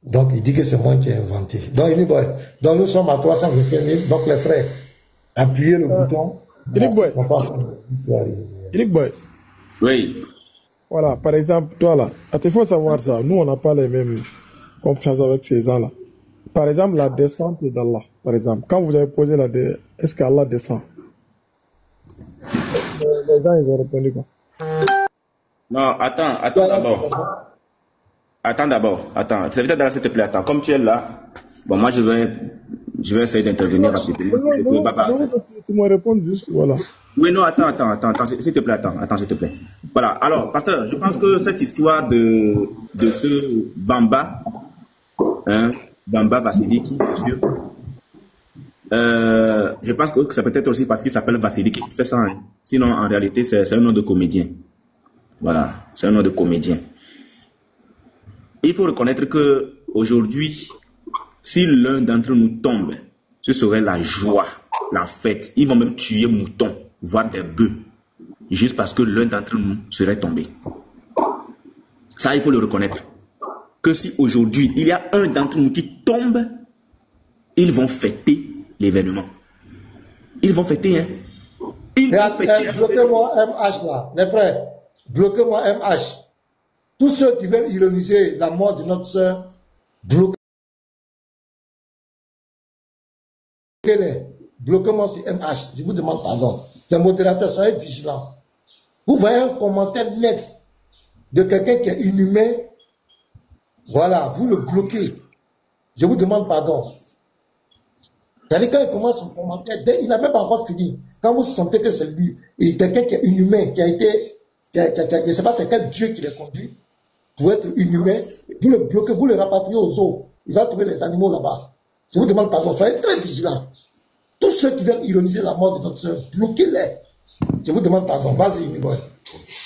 Donc, il dit que c'est moi qui ai inventé. Donc, donc nous sommes à 325 000. Donc, les frères, appuyez le bouton. Eric Boy. Oui. Voilà, par exemple, toi là, il faut savoir ça. Nous, on n'a pas les mêmes compréhensions avec ces gens-là. Par exemple, la descente d'Allah. Par exemple, quand vous avez posé est-ce qu'Allah descend? Les gens, ils ont répondu quoi? Non, attends d'abord. Attends d'abord, attends. Serviteur d'Allah, s'il te plaît, attends. Comme tu es là, bon, moi, je vais essayer d'intervenir rapidement. Tu me réponds juste, voilà. Oui, non, attends, s'il te plaît, attends, s'il te plaît. Voilà, alors, pasteur, je pense que cette histoire de ce Bamba, Bamba Vassiliki, bien sûr, je pense que c'est peut-être aussi parce qu'il s'appelle Vassiliki qui fait ça, hein. Sinon, en réalité, c'est un nom de comédien. Voilà, c'est un nom de comédien. Il faut reconnaître que aujourd'hui, si l'un d'entre nous tombe, ce serait la joie, la fête. Ils vont même tuer moutons, voire des bœufs, juste parce que l'un d'entre nous serait tombé. Ça, il faut le reconnaître. Que si aujourd'hui, il y a un d'entre nous qui tombe, ils vont fêter l'événement. Ils vont fêter, hein. Bloquez-moi MH là, les frères. Bloquez-moi MH. Tous ceux qui veulent ironiser la mort de notre sœur, bloquez-les. Bloquez-moi sur MH. Je vous demande pardon. Les modérateurs, soyez vigilants. Vous voyez un commentaire net de quelqu'un qui est inhumain. Voilà, vous le bloquez. Je vous demande pardon. C'est-à-dire quand il commence son commentaire, il n'a même pas encore fini. Quand vous sentez que c'est lui, et quelqu'un qui est inhumain, qui a été, je ne sais pas c'est quel Dieu qui l'a conduit, pour être inhumain, vous le bloquez, vous le rapatriez aux eaux. Il va trouver les animaux là-bas. Je vous demande pardon, soyez très vigilants. Tous ceux qui veulent ironiser la mort de notre soeur, bloquez-les. Je vous demande pardon. Vas-y, boy.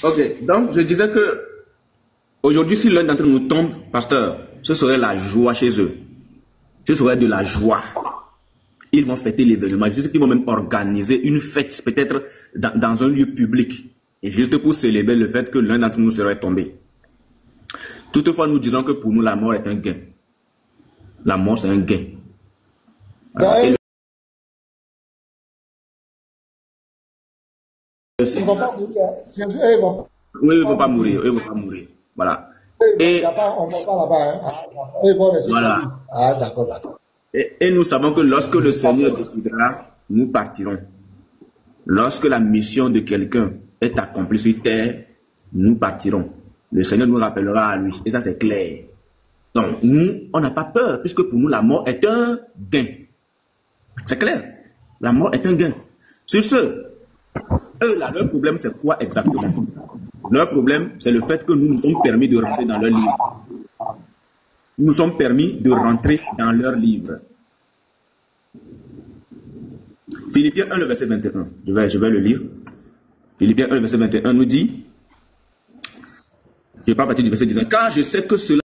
Ok, donc je disais que aujourd'hui, si l'un d'entre nous tombe, pasteur, ce serait la joie chez eux. Ce serait de la joie. Ils vont fêter l'événement. Je sais qu'ils vont même organiser une fête, peut-être dans un lieu public. Et juste pour célébrer le fait que l'un d'entre nous serait tombé. Toutefois, nous disons que pour nous, la mort est un gain. La mort, c'est un gain. Alors, ils ne vont pas mourir. Oui, ils ne vont pas mourir. Ils vont pas mourir. Voilà. Et on ne va pas là-bas. Hein. Voilà. Ah, d'accord. Et nous savons que lorsque le Seigneur décidera, nous partirons. Lorsque la mission de quelqu'un est accomplie sur terre, nous partirons. Le Seigneur nous rappellera à lui. Et ça, c'est clair. Donc, nous, on n'a pas peur, puisque pour nous, la mort est un gain. C'est clair. La mort est un gain. Sur ce, eux, là, leur problème, c'est quoi exactement? Leur problème, c'est le fait que nous nous sommes permis de rentrer dans leur livre. Nous nous sommes permis de rentrer dans leur livre. Philippiens 1, le verset 21. Je vais le lire. Philippiens 1, le verset 21 nous dit, je vais pas partir du verset 19, car je sais que cela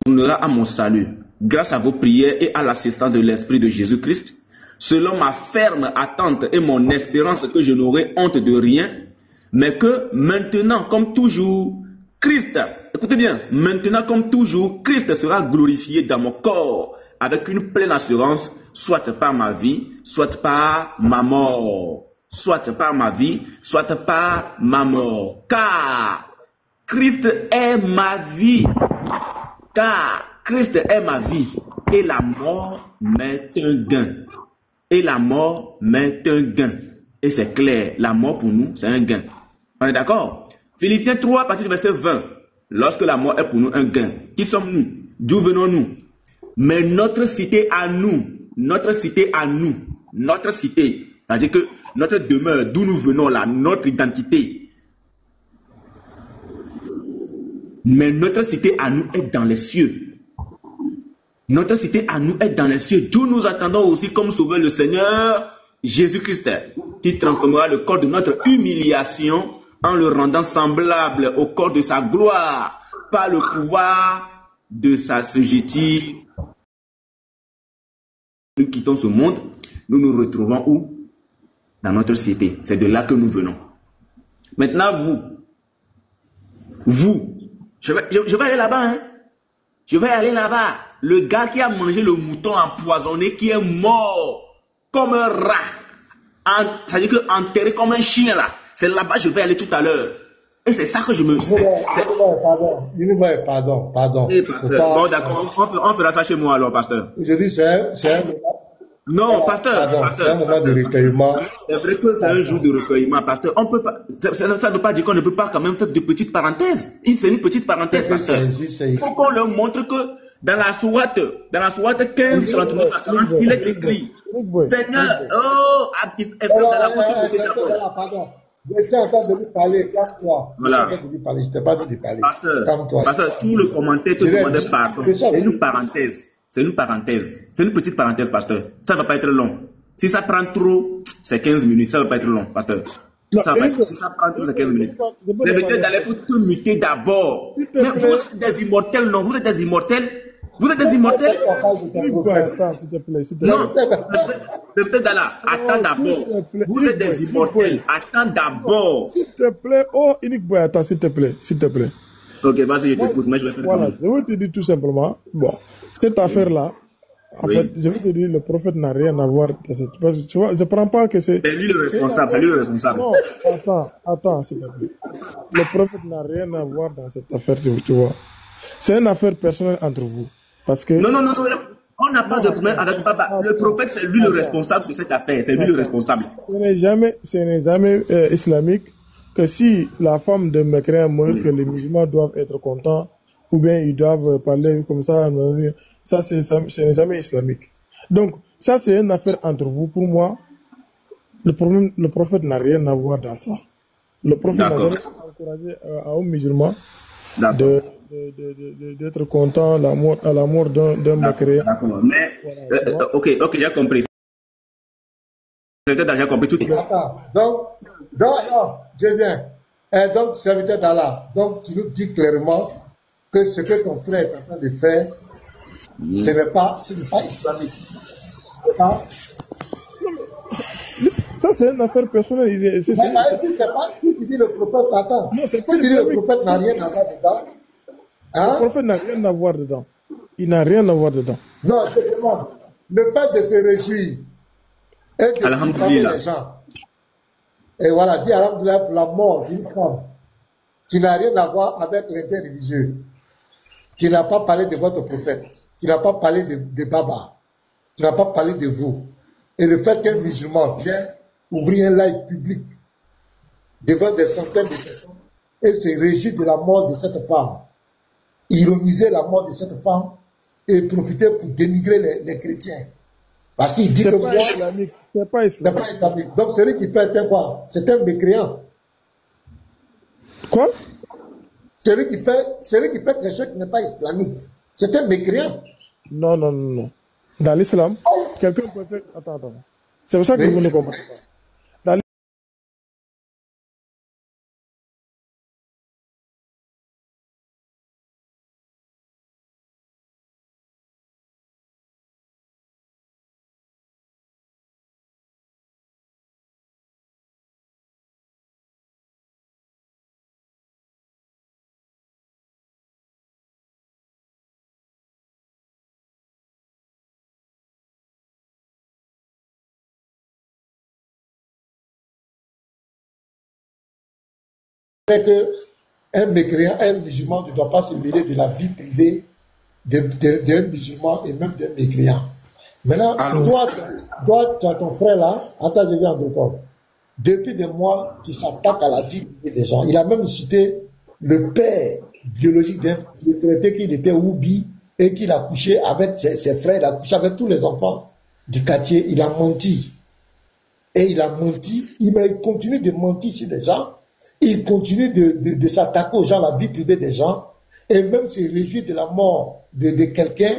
tournera à mon salut, grâce à vos prières et à l'assistance de l'Esprit de Jésus-Christ, selon ma ferme attente et mon espérance que je n'aurai honte de rien, mais que maintenant, comme toujours, Christ, écoutez bien, maintenant comme toujours, Christ sera glorifié dans mon corps, avec une pleine assurance, soit par ma vie, soit par ma mort. Soit par ma vie, soit par ma mort. Car Christ est ma vie. Car Christ est ma vie. Et la mort m'est un gain. Et la mort m'est un gain. Et c'est clair, la mort pour nous, c'est un gain. On est d'accord? Philippiens 3, à partir du verset 20. Lorsque la mort est pour nous un gain, qui sommes-nous? D'où venons-nous? Mais notre cité à nous, notre cité, c'est-à-dire que notre demeure, d'où nous venons là, notre identité. Mais notre cité à nous est dans les cieux. Notre cité à nous est dans les cieux, d'où nous attendons aussi comme sauveur le Seigneur Jésus-Christ, qui transformera le corps de notre humiliation en le rendant semblable au corps de sa gloire, par le pouvoir de sa suggestive. Nous quittons ce monde, nous nous retrouvons où? Dans notre cité. C'est de là que nous venons. Maintenant, vous, je vais aller là-bas, hein? Je vais aller là-bas. Le gars qui a mangé le mouton empoisonné, qui est mort comme un rat, c'est-à-dire que enterré comme un chien là. C'est là-bas que je vais aller tout à l'heure. Et c'est ça que je me... Pardon. Bon, d'accord, on fera ça chez moi alors, pasteur. Je dis, c'est non, pasteur. C'est un moment de recueillement. C'est vrai que c'est un jour de recueillement, pasteur. On peut pas, ça ne veut pas dire qu'on ne peut pas quand même faire de petites parenthèses. Il fait une petite parenthèse, pasteur. Il faut qu'on leur montre que dans la sourate 15, 39, il est écrit, Seigneur, est-ce que dans la photo, pardon. J'essaie encore de lui parler, calme-toi. Voilà. Je t'ai pas dit de parler. Pasteur, tout le commentaire te demande pardon. C'est une parenthèse. C'est une parenthèse. C'est une petite parenthèse, pasteur. Ça ne va pas être long. Si ça prend trop, c'est 15 minutes. Ça ne va pas être long, pasteur. Si ça prend trop, c'est 15 minutes. Les vêtements d'aller, il faut tout muter d'abord. Mais vous êtes des immortels, non? Vous êtes des immortels? Vous êtes des immortels? Attends, s'il te plaît. Non, le vêtements d'Allah, attends d'abord. Vous êtes des immortels. Attends d'abord. S'il te plaît. Oh, Unique Boy, attends, s'il te plaît. Ok, vas-y, je t'écoute. Mais je vais faire voilà, je vais te dire tout simplement. Bon. Cette affaire-là, en fait, je vais te dire, le prophète n'a rien à voir dans cette... Parce que, tu vois, je ne prends pas que c'est... C'est lui le responsable, Non, attends, s'il te plaît. Le prophète n'a rien à voir dans cette affaire, tu vois. C'est une affaire personnelle entre vous. Parce que... Non, on n'a pas de problème avec papa. Le prophète, c'est lui le responsable de cette affaire, c'est lui le responsable. Ce n'est jamais islamique que si la femme de mécréant meurt, que les musulmans doivent être contents, ou bien ils doivent parler comme ça, ce n'est jamais islamique. Donc, ça c'est une affaire entre vous. Pour moi, le prophète n'a rien à voir dans ça. Le prophète n'a jamais encouragé à un musulman d'être content à la mort d'un mécréant. D'accord, mais, voilà, ok, j'ai compris. J'ai compris tout. Donc, je viens. Donc, serviteur d'Allah, donc tu nous dis clairement que ce que ton frère est en train de faire, ce n'est pas islamique. Ça, c'est une affaire personnelle. Si tu dis le prophète, attends. Si tu dis le prophète n'a rien à voir dedans. Hein? Le prophète n'a rien à voir dedans. Il n'a rien à voir dedans. Non, je demande. Le fait de se réjouir et de diffamer les gens. Et voilà, dis alhamdoulilah pour la mort d'une femme qui n'a rien à voir avec l'interreligieux, qui n'a pas parlé de votre prophète, qui n'a pas parlé de Baba, qui n'a pas parlé de vous. Et le fait qu'un musulman vienne ouvrir un live public devant des centaines de personnes et se réjouir de la mort de cette femme, ironiser la mort de cette femme et profiter pour dénigrer les chrétiens. Parce qu'il dit que moi, c'est pas islamique. Donc celui qui fait un quoi? C'est un mécréant. Quoi? Celui qui fait quelque chose qui n'est pas islamique, c'est un mécréant. Non. Dans l'islam, quelqu'un peut faire... Attends. C'est pour ça que vous ne comprenez pas. C'est qu'un mécréant, un musulman ne doit pas se mêler de la vie privée des musulmans et même des mécréants. Maintenant, toi, tu as ton frère là, attends, je viens en décor. Depuis des mois, qui s'attaque à la vie des gens. Il a même cité le père biologique d'un traité qu'il était Oubi et qu'il a couché avec ses frères, il a couché avec tous les enfants du quartier. Il a menti. Et il a menti, il continue de mentir sur les gens, il continue de s'attaquer aux gens, la vie privée des gens, et même se réjouir de la mort de quelqu'un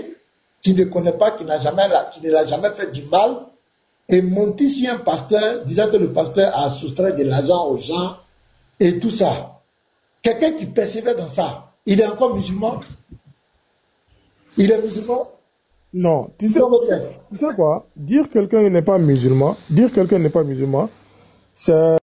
qui ne connaît pas, qui ne l'a jamais fait du mal, et mentir sur un pasteur, disant que le pasteur a soustrait de l'argent aux gens, et tout ça. Quelqu'un qui persévère dans ça, il est encore musulman? Il est musulman? Non, tu sais quoi? Dire quelqu'un n'est pas musulman, c'est...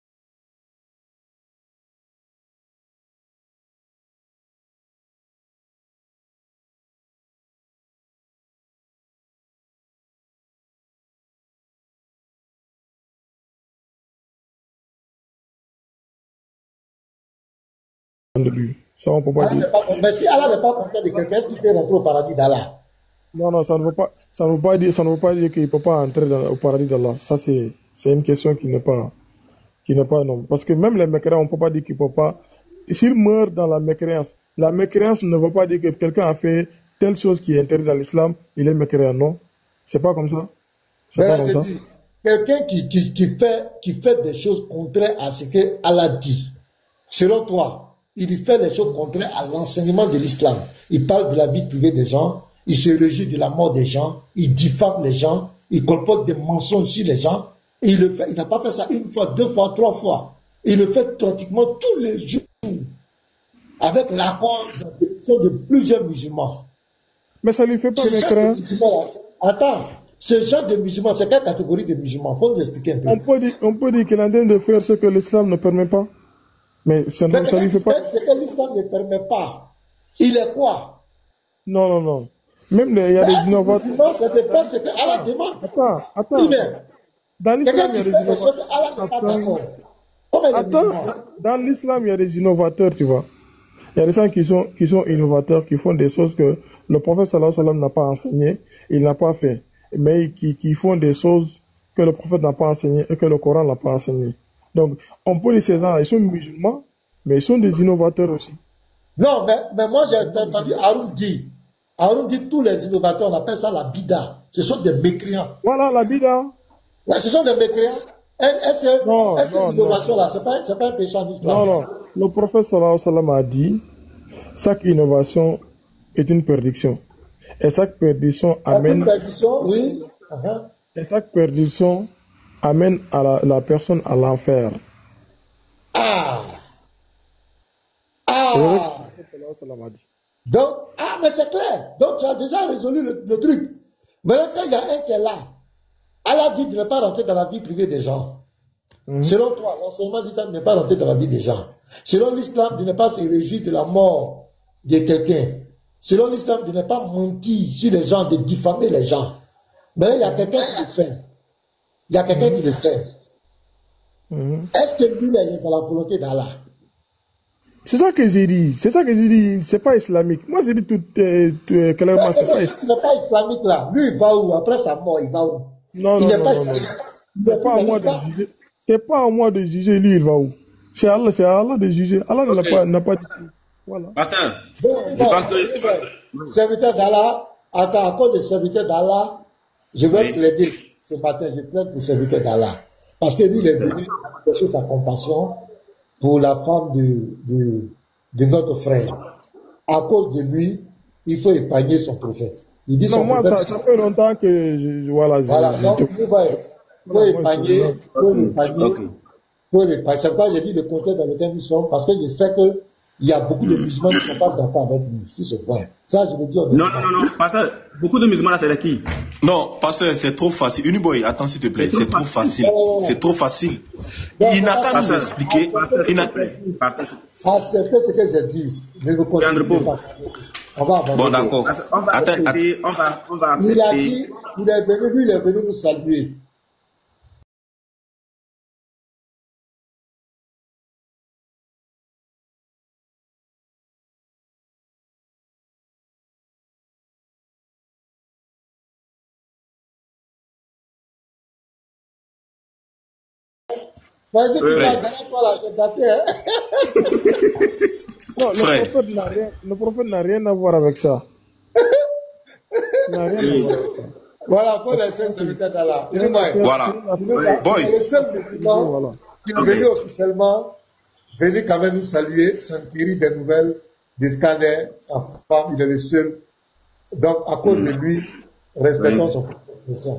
Ça, on peut pas dire. Mais si Allah n'est pas content de quelqu'un, est-ce qu'il peut rentrer au paradis d'Allah? Non, ça ne veut pas dire qu'il ne peut pas entrer au paradis d'Allah. Ça, c'est une question qui n'est pas non. Parce que même les mécréants, on ne peut pas dire qu'il ne peut pas. S'il meurt dans la mécréance ne veut pas dire que quelqu'un a fait telle chose qui est interdite dans l'islam, il est mécréant, non. C'est pas comme ça. C'est pas comme ça. Quelqu'un qui fait des choses contraires à ce que Allah dit, selon toi, il fait des choses contraires à l'enseignement de l'islam. Il parle de la vie privée des gens, il se réjouit de la mort des gens, il diffame les gens, il colporte des mensonges sur les gens. Et il n'a pas fait ça une fois, deux fois, trois fois. Il le fait pratiquement tous les jours avec l'accord de plusieurs musulmans. Mais ça ne lui fait pas mécréant. Attends, ce genre de musulmans, c'est quelle catégorie de musulmans? Faut nous expliquer un peu. On peut dire qu'il est en train de faire ce que l'islam ne permet pas. Mais ça ne lui fait pas. Ce que l'islam ne permet pas. Il est quoi? Non. Même il y a des innovateurs. Non, ce n'est pas ce que Allah demande. Attends. Dans l'islam, il y a des innovateurs. Dans l'islam, il y a des innovateurs, tu vois. Il y a des gens qui sont innovateurs, qui font des choses que le prophète sallallahu alayhi wa sallam n'a pas enseigné, il n'a pas fait. Mais qui font des choses que le prophète n'a pas enseigné et que le Coran n'a pas enseigné. Donc, on peut dire ces gens, ils sont musulmans, mais ils sont des innovateurs aussi. Non, mais moi j'ai entendu Haroun dit tous les innovateurs, on appelle ça la bida. Ce sont des mécréants. Voilà, la bida. Ouais, ce sont des mécréants. Est-ce que l'innovation là, c'est pas un péché en islam? Non. Le prophète sallallahu alayhi wa sallam a dit, chaque innovation est une perdition. Et chaque perdition amène... Oui. Et chaque perdition amène la personne à l'enfer. Donc, mais c'est clair. Donc, tu as déjà résolu le truc. Maintenant, quand il y a un qui est là, Allah dit de ne pas rentrer dans la vie privée des gens. Selon toi, l'enseignement dit de ne pas rentrer dans la vie des gens. Selon l'islam, de ne pas se réjouir de la mort de quelqu'un. Selon l'islam, de ne pas mentir sur les gens, de diffamer les gens. Mais il y a quelqu'un qui le fait. Il y a quelqu'un qui le fait. Est-ce que lui, il est dans la volonté d'Allah? C'est ça que j'ai dit. C'est pas islamique. Moi, j'ai dit tout clairement. C'est pas islamique là. Lui, il va où? Après sa mort, il va où? Non. C'est pas à moi de juger. C'est pas à moi de juger. Lui, il va où? C'est Allah de juger. Allah n'a pas dit. Voilà. Pasteur, je pense que... Serviteur d'Allah, à cause des serviteurs d'Allah, je vais plaider ce matin, je plaide pour serviteur d'Allah. Parce que lui, il est venu chercher sa compassion pour la femme de notre frère. À cause de lui, il faut épargner son prophète. Il dit non, moi, ça fait longtemps que voilà. Donc, il faut épargner, c'est pourquoi j'ai dit le contexte dans lequel nous sommes, parce que je sais que il y a beaucoup de musulmans qui ne sont pas d'accord avec lui, sur ce point. Ça, je veux dire. Non, pasteur, beaucoup de musulmans là, c'est qui? Non, pasteur, c'est trop facile. Uniboy, attends s'il te plaît, c'est trop facile. C'est trop facile. Il n'a qu'à nous expliquer. Acceptez ce que j'ai dit. Ne me continuez pas. On va avancer. Bon, d'accord. On va accepter. Il est venu nous saluer. Vas-y, tu vas derrière toi là, j'ai battu, hein. Non, le prophète n'a rien à voir avec ça. N'a rien à voir avec ça. Voilà, pour laisser serviteur d'Allah. Voilà. Boy. C'est le seul musulman qui est venu officiellement, venu quand même nous saluer, s'inspirer des nouvelles des scanners, sa femme, il est le seul. Donc, à cause de lui, respectons son professeur.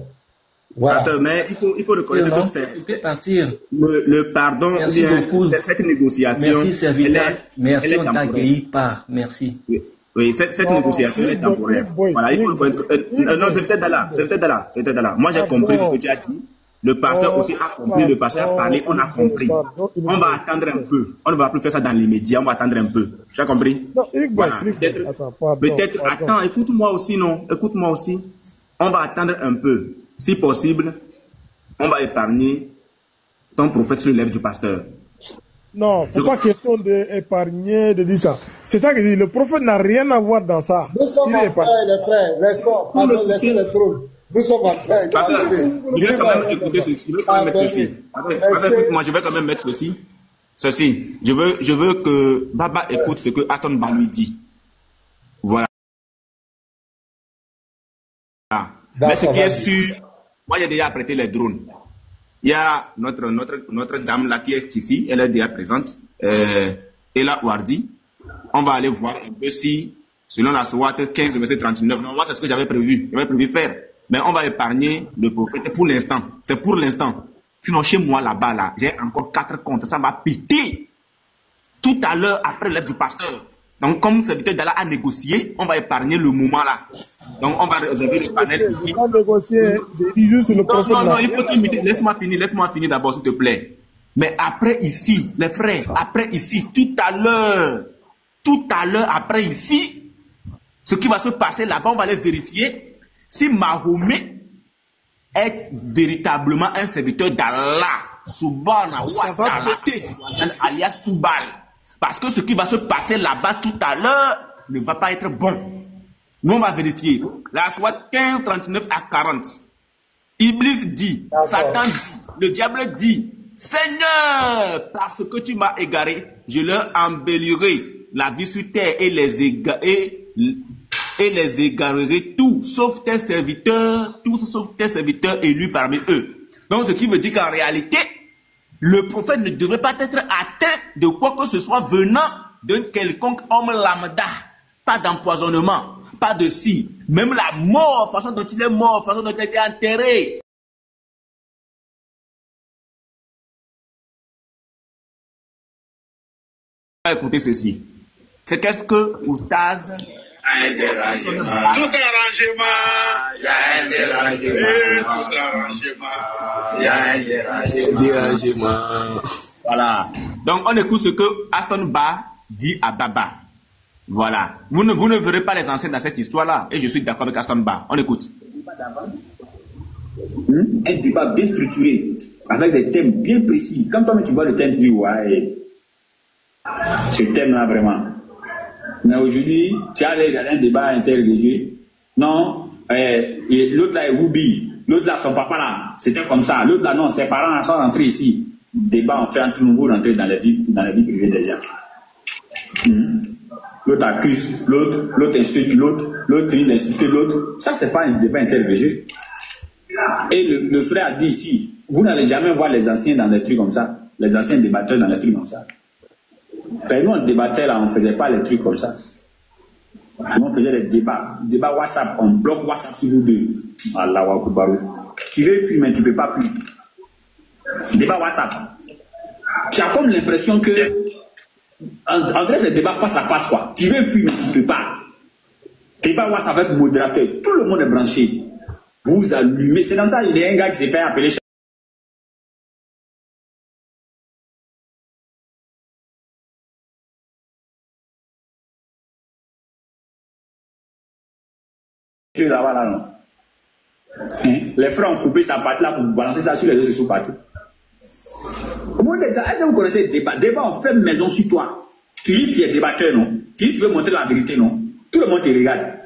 Voilà. Mais il faut reconnaître que c'est le pardon, merci beaucoup. Cette négociation. Merci, serviteur. Merci, on t'a accueilli par. Merci. Oui, cette négociation est temporaire. Voilà, il faut reconnaître. Non, c'est peut-être là. Moi, j'ai compris ce que tu as dit. Le pasteur aussi a compris, le pasteur a parlé, on a compris. On va attendre un peu. On ne va plus faire ça dans l'immédiat, on va attendre un peu. Tu as compris? Voilà. Peut-être, attends, écoute-moi aussi, non? Écoute-moi aussi. On va attendre un peu. Si possible, on va épargner ton prophète sur l'élève du pasteur. Non, c'est pas question d'épargner, de dire ça. C'est ça que je dis. Le prophète n'a rien à voir dans ça. Nous sommes en frères, les frères. Laissez le trône. Nous sommes en frères. Je vais quand même écouter ceci. Je vais quand même mettre ceci. Écoute-moi, je vais quand même mettre ceci. Ceci. Je veux que Baba écoute ce que Aston Ba lui dit. Voilà. Mais ce qui est sûr, moi j'ai déjà prêté les drones. Il y a notre dame là qui est ici, elle est déjà présente, Ella Wardi. On va aller voir un peu si, selon la SWAT 15 verset 39, non, moi c'est ce que j'avais prévu faire. Mais on va épargner le prophète pour l'instant. C'est pour l'instant. Sinon chez moi là-bas, là, j'ai encore 4 comptes, ça va péter. Tout à l'heure, après l'œuvre du pasteur. Donc, comme serviteur d'Allah a négocié, on va épargner le moment là. Donc, on va réserver le panel ici. Non, il faut t'imiter. Laisse-moi finir d'abord, s'il te plaît. Mais après ici, les frères, après ici, tout à l'heure, après ici, ce qui va se passer là-bas, on va aller vérifier si Mahomet est véritablement un serviteur d'Allah, Subhanahu wa ta'ala, alias Toubal. Parce que ce qui va se passer là-bas tout à l'heure ne va pas être bon. Nous, on va vérifier. La Sourate 15, 39 à 40. Iblis dit, Satan dit, le diable dit, Seigneur, parce que tu m'as égaré, je leur embellirai la vie sur terre et les égarerai tous, sauf tes serviteurs élus parmi eux. Donc, ce qui veut dire qu'en réalité, le prophète ne devrait pas être atteint de quoi que ce soit venant d'un quelconque homme lambda. Pas d'empoisonnement, pas de si. Même la mort, façon dont il est mort, façon dont il a été enterré. Écoutez ceci. C'est qu'est-ce que Oustaz... Tout arrangement, il y a un dérangement. Voilà. Donc, on écoute ce que Aston Ba dit à Baba. Voilà. Vous ne verrez pas les anciens dans cette histoire-là. Et je suis d'accord avec Aston Ba. On écoute. Un débat bien structuré, avec des thèmes bien précis. Quand toi, tu vois le thème, tu dis, ouais, ce thème-là, vraiment. Mais aujourd'hui, tu as un débat interreligieux. Non, l'autre là est Woubi. L'autre là, son papa là, c'était comme ça. L'autre là, non, ses parents là sont rentrés ici. Débat, on fait entre nous rentrer dans la vie privée des gens. L'autre accuse, l'autre insulte, l'autre finit d'insulter l'autre. Ça, c'est pas un débat interreligieux. Et le frère a dit ici, vous n'allez jamais voir les anciens dans des trucs comme ça. Les anciens débatteurs dans des trucs comme ça. Ben, nous, on débattait là, on ne faisait pas les trucs comme ça. Nous, on faisait des débats WhatsApp, on bloque WhatsApp sur vous deux. Allah wa kubarou. Tu veux fuir, mais tu ne peux pas fuir. Débat WhatsApp. Tu as comme l'impression que, en vrai, ces débats face à face, quoi. Tu veux fuir, mais tu ne peux pas. Débat WhatsApp avec modérateur, tout le monde est branché. Vous allumez. C'est dans ça, il y a un gars qui s'est fait appeler. Là-bas, là, non. Les frères ont coupé sa patte là pour balancer ça sur les réseaux sociaux partout. Est-ce que vous connaissez le débat? Débat, on fait maison sur toi. Tu dis tu es débatteur, non? Tu dis tu veux montrer la vérité, non? Tout le monde te regarde.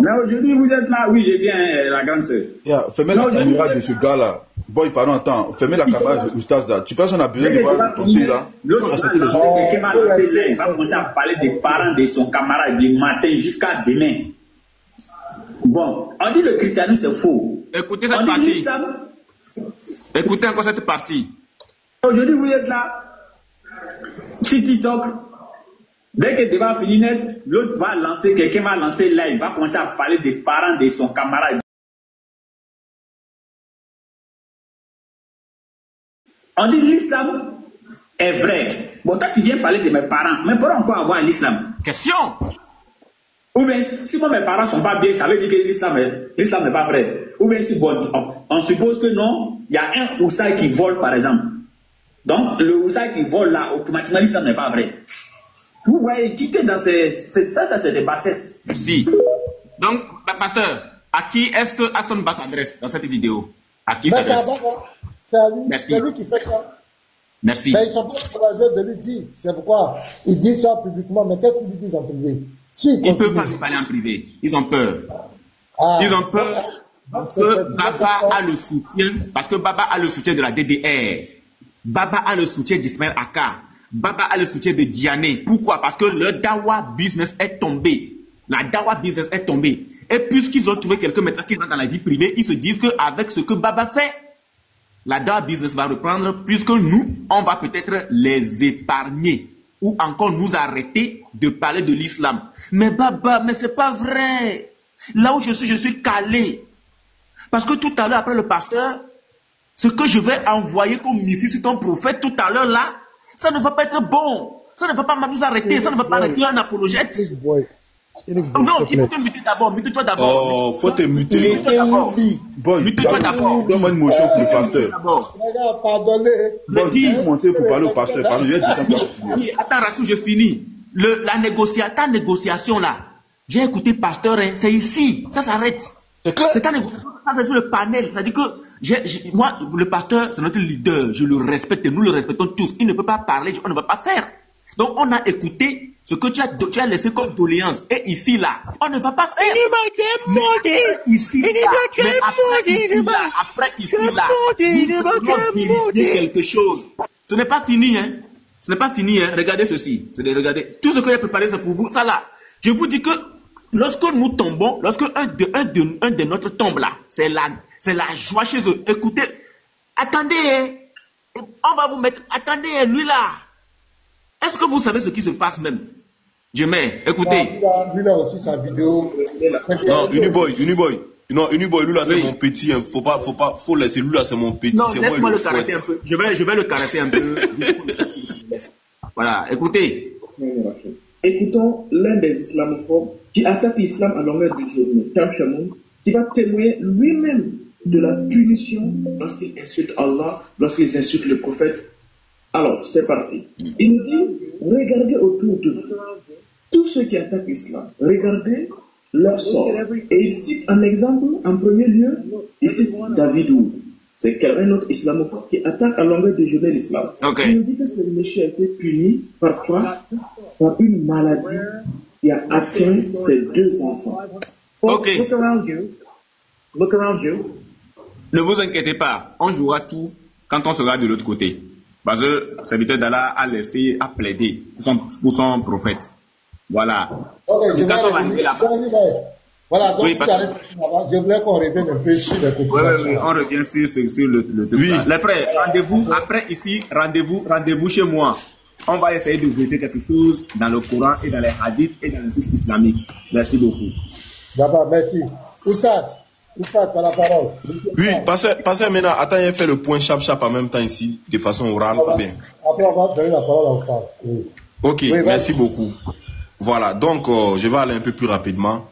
Mais aujourd'hui, vous êtes là. Oui, j'ai bien la grande sœur. Fermez la caméra de ce gars-là. Boy, pardon, attends. Fermez la caméra de Oustaz là. Tu penses qu'on a besoin de voir compter là? Il faut respecter les gens. Quelqu'un va lancer là. Il va commencer à parler des parents de son camarade du matin jusqu'à demain. Bon, on dit le christianisme c'est faux. Écoutez cette partie. Écoutez encore cette partie. Aujourd'hui, vous êtes là. Sur TikTok. Dès que le débat finit net, l'autre va lancer, quelqu'un va lancer là, il va commencer à parler des parents de son camarade. On dit l'islam est vrai. Bon, toi tu viens parler de mes parents, mais pourquoi on peut avoir l'islam? Question. Ou bien, si moi mes parents sont pas bien, ça veut dire que l'islam n'est pas vrai. Ou bien si bon, on suppose que non, il y a un oussaï qui vole par exemple. Donc le oussaï qui vole là, automatiquement l'islam n'est pas vrai. Vous voyez, quitter dans ça c'est des bassesses. Si. Donc, pasteur, à qui est-ce que Aston Bass s'adresse dans cette vidéo? À qui s'adresse? C'est lui qui fait ça. Merci. Mais ils sont pas courageux de lui dire. C'est pourquoi ils disent ça publiquement. Mais qu'est-ce qu'ils disent en privé? Ils ne peuvent pas lui parler en privé. Ils ont peur. Ils ont peur que Baba a le soutien, parce que Baba a le soutien de la DDR. Baba a le soutien d'Ismaël Aka. Baba a le soutien de Diané. Pourquoi? Parce que le Dawa business est tombé. La Dawa business est tombée. Et puisqu'ils ont trouvé quelques maîtres qui rentrent dans la vie privée, ils se disent qu'avec ce que Baba fait, la Dawa business va reprendre, puisque nous, on va peut-être les épargner ou encore nous arrêter de parler de l'islam. Mais Baba, mais c'est pas vrai. Là où je suis calé. Parce que tout à l'heure, après le pasteur, ce que je vais envoyer comme missile sur ton prophète tout à l'heure là, ça ne va pas être bon. Ça ne va pas nous arrêter. Ça ne va pas arrêter un apologète. Non, il faut te muter d'abord. Mute-toi d'abord. Oh, faut te muter. Mute-toi d'abord. Donne-moi une motion pour le pasteur. Pardonnez. Il faut monter pour parler au pasteur. Pardon, je vais descendre. Attends, Rassou, je finis. Ta négociation là, j'ai écouté pasteur, hein, c'est ici. Ça s'arrête. C'est clair. C'est ta négociation. Ça, c'est sur le panel. Ça dit que moi, le pasteur, c'est notre leader. Je le respecte et nous le respectons tous. Il ne peut pas parler, on ne va pas faire. Donc, on a écouté ce que tu as laissé comme doléance. Et ici, là, on ne va pas faire. Ici, après, ici, là, nous allons quelque chose. Ce n'est pas fini, hein. Ce n'est pas fini, hein. Regardez ceci. Regardez. Tout ce que j'ai préparé, c'est pour vous. Ça, là. Je vous dis que lorsque nous tombons, lorsque un de notre tombe, là, c'est la joie chez eux. Écoutez, attendez, hein. On va vous mettre, attendez, hein, lui, là. Est-ce que vous savez ce qui se passe même? Je mets, écoutez. Lui là aussi sa vidéo. Non, Uniboy. Non, Uniboy, lui là c'est mon petit. Hein. Faut laisser lui là c'est mon petit. Non, laisse-moi le caresser un peu. Je vais le caresser un peu. Voilà, écoutez. Écoutons l'un des islamophobes qui attaque l'islam à longueur de journée, Tam Chamoun, qui va témoigner lui-même de la punition lorsqu'il insulte Allah, lorsqu'il insulte le prophète. Alors, c'est parti. Il nous dit, regardez autour de vous, tous ceux qui attaquent l'islam, regardez leur sort. Et il cite un exemple, en premier lieu, il cite David Ouf. C'est un autre islamophobe qui attaque à longueur de journée l'islam. Okay. Il nous dit que ce monsieur a été puni par quoi? Par une maladie qui a atteint ses deux enfants. Ok. Look around you. Look around you. Ne vous inquiétez pas, on jouera tout quand on sera de l'autre côté. Parce que le serviteur d'Allah a laissé, a plaidé pour son prophète. Voilà. Okay, quand on va arriver là-bas. Voilà, donc oui, je voulais qu'on revienne un peu sur les cotisations. Oui, on revient sur le oui. Les frères, rendez-vous après ici, rendez-vous chez moi. On va essayer de vérifier quelque chose dans le Coran et dans les hadiths et dans les sources islamiques. Merci beaucoup. D'accord, merci. Oussa, tu as la parole. Oui, passez maintenant. Attends, il fait le point chap en même temps ici, de façon orale. Bien. Après, on va donner la parole à Oussa. Oui. Ok, oui, merci beaucoup. Voilà, donc je vais aller un peu plus rapidement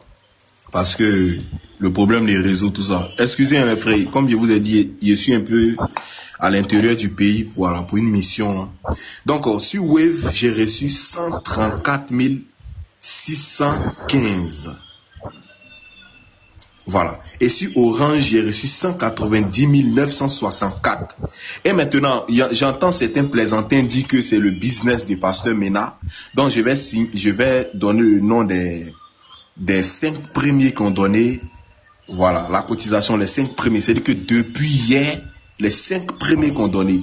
parce que le problème des réseaux, tout ça. Excusez les frères, comme je vous ai dit, je suis un peu à l'intérieur du pays pour une mission. Donc, sur Wave, j'ai reçu 134 615. Voilà. Et sur Orange, j'ai reçu 190 964. Et maintenant, j'entends certains plaisantins dire que c'est le business du pasteur Mena. Donc, je vais donner le nom des 5 premiers qui ont donné, voilà, la cotisation, les 5 premiers. C'est-à-dire que depuis hier, les 5 premiers qui ont donné.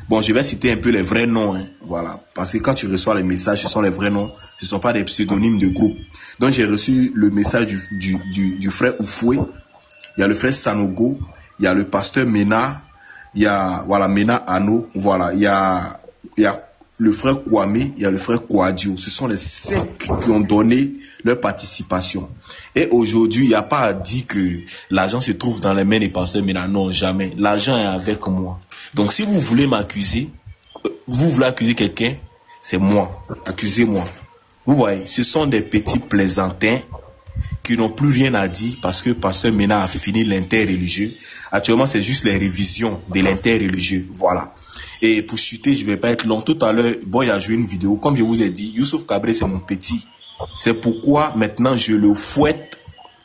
Bon, je vais citer un peu les vrais noms, hein, voilà. Parce que quand tu reçois les messages, ce sont les vrais noms. Ce ne sont pas des pseudonymes de groupe. Donc, j'ai reçu le message du frère Oufoué. Il y a le frère Sanogo. Il y a le pasteur Mena. Il y a, voilà, Mena Ano. Voilà. Il y a le frère Kwame. Il y a le frère Kouadio. Ce sont les 5 qui ont donné leur participation. Et aujourd'hui, il n'y a pas à dire que l'argent se trouve dans les mains des pasteurs Mena. Non, jamais. L'argent est avec moi. Donc, si vous voulez m'accuser, vous voulez accuser quelqu'un, c'est moi. Accusez-moi. Vous voyez, ce sont des petits plaisantins qui n'ont plus rien à dire parce que pasteur Mena a fini l'interreligieux. Actuellement, c'est juste les révisions de l'interreligieux. Voilà. Et pour chuter, je ne vais pas être long. Tout à l'heure, Boy a joué une vidéo. Comme je vous ai dit, Youssouf Cabré, c'est mon petit. C'est pourquoi maintenant je le fouette.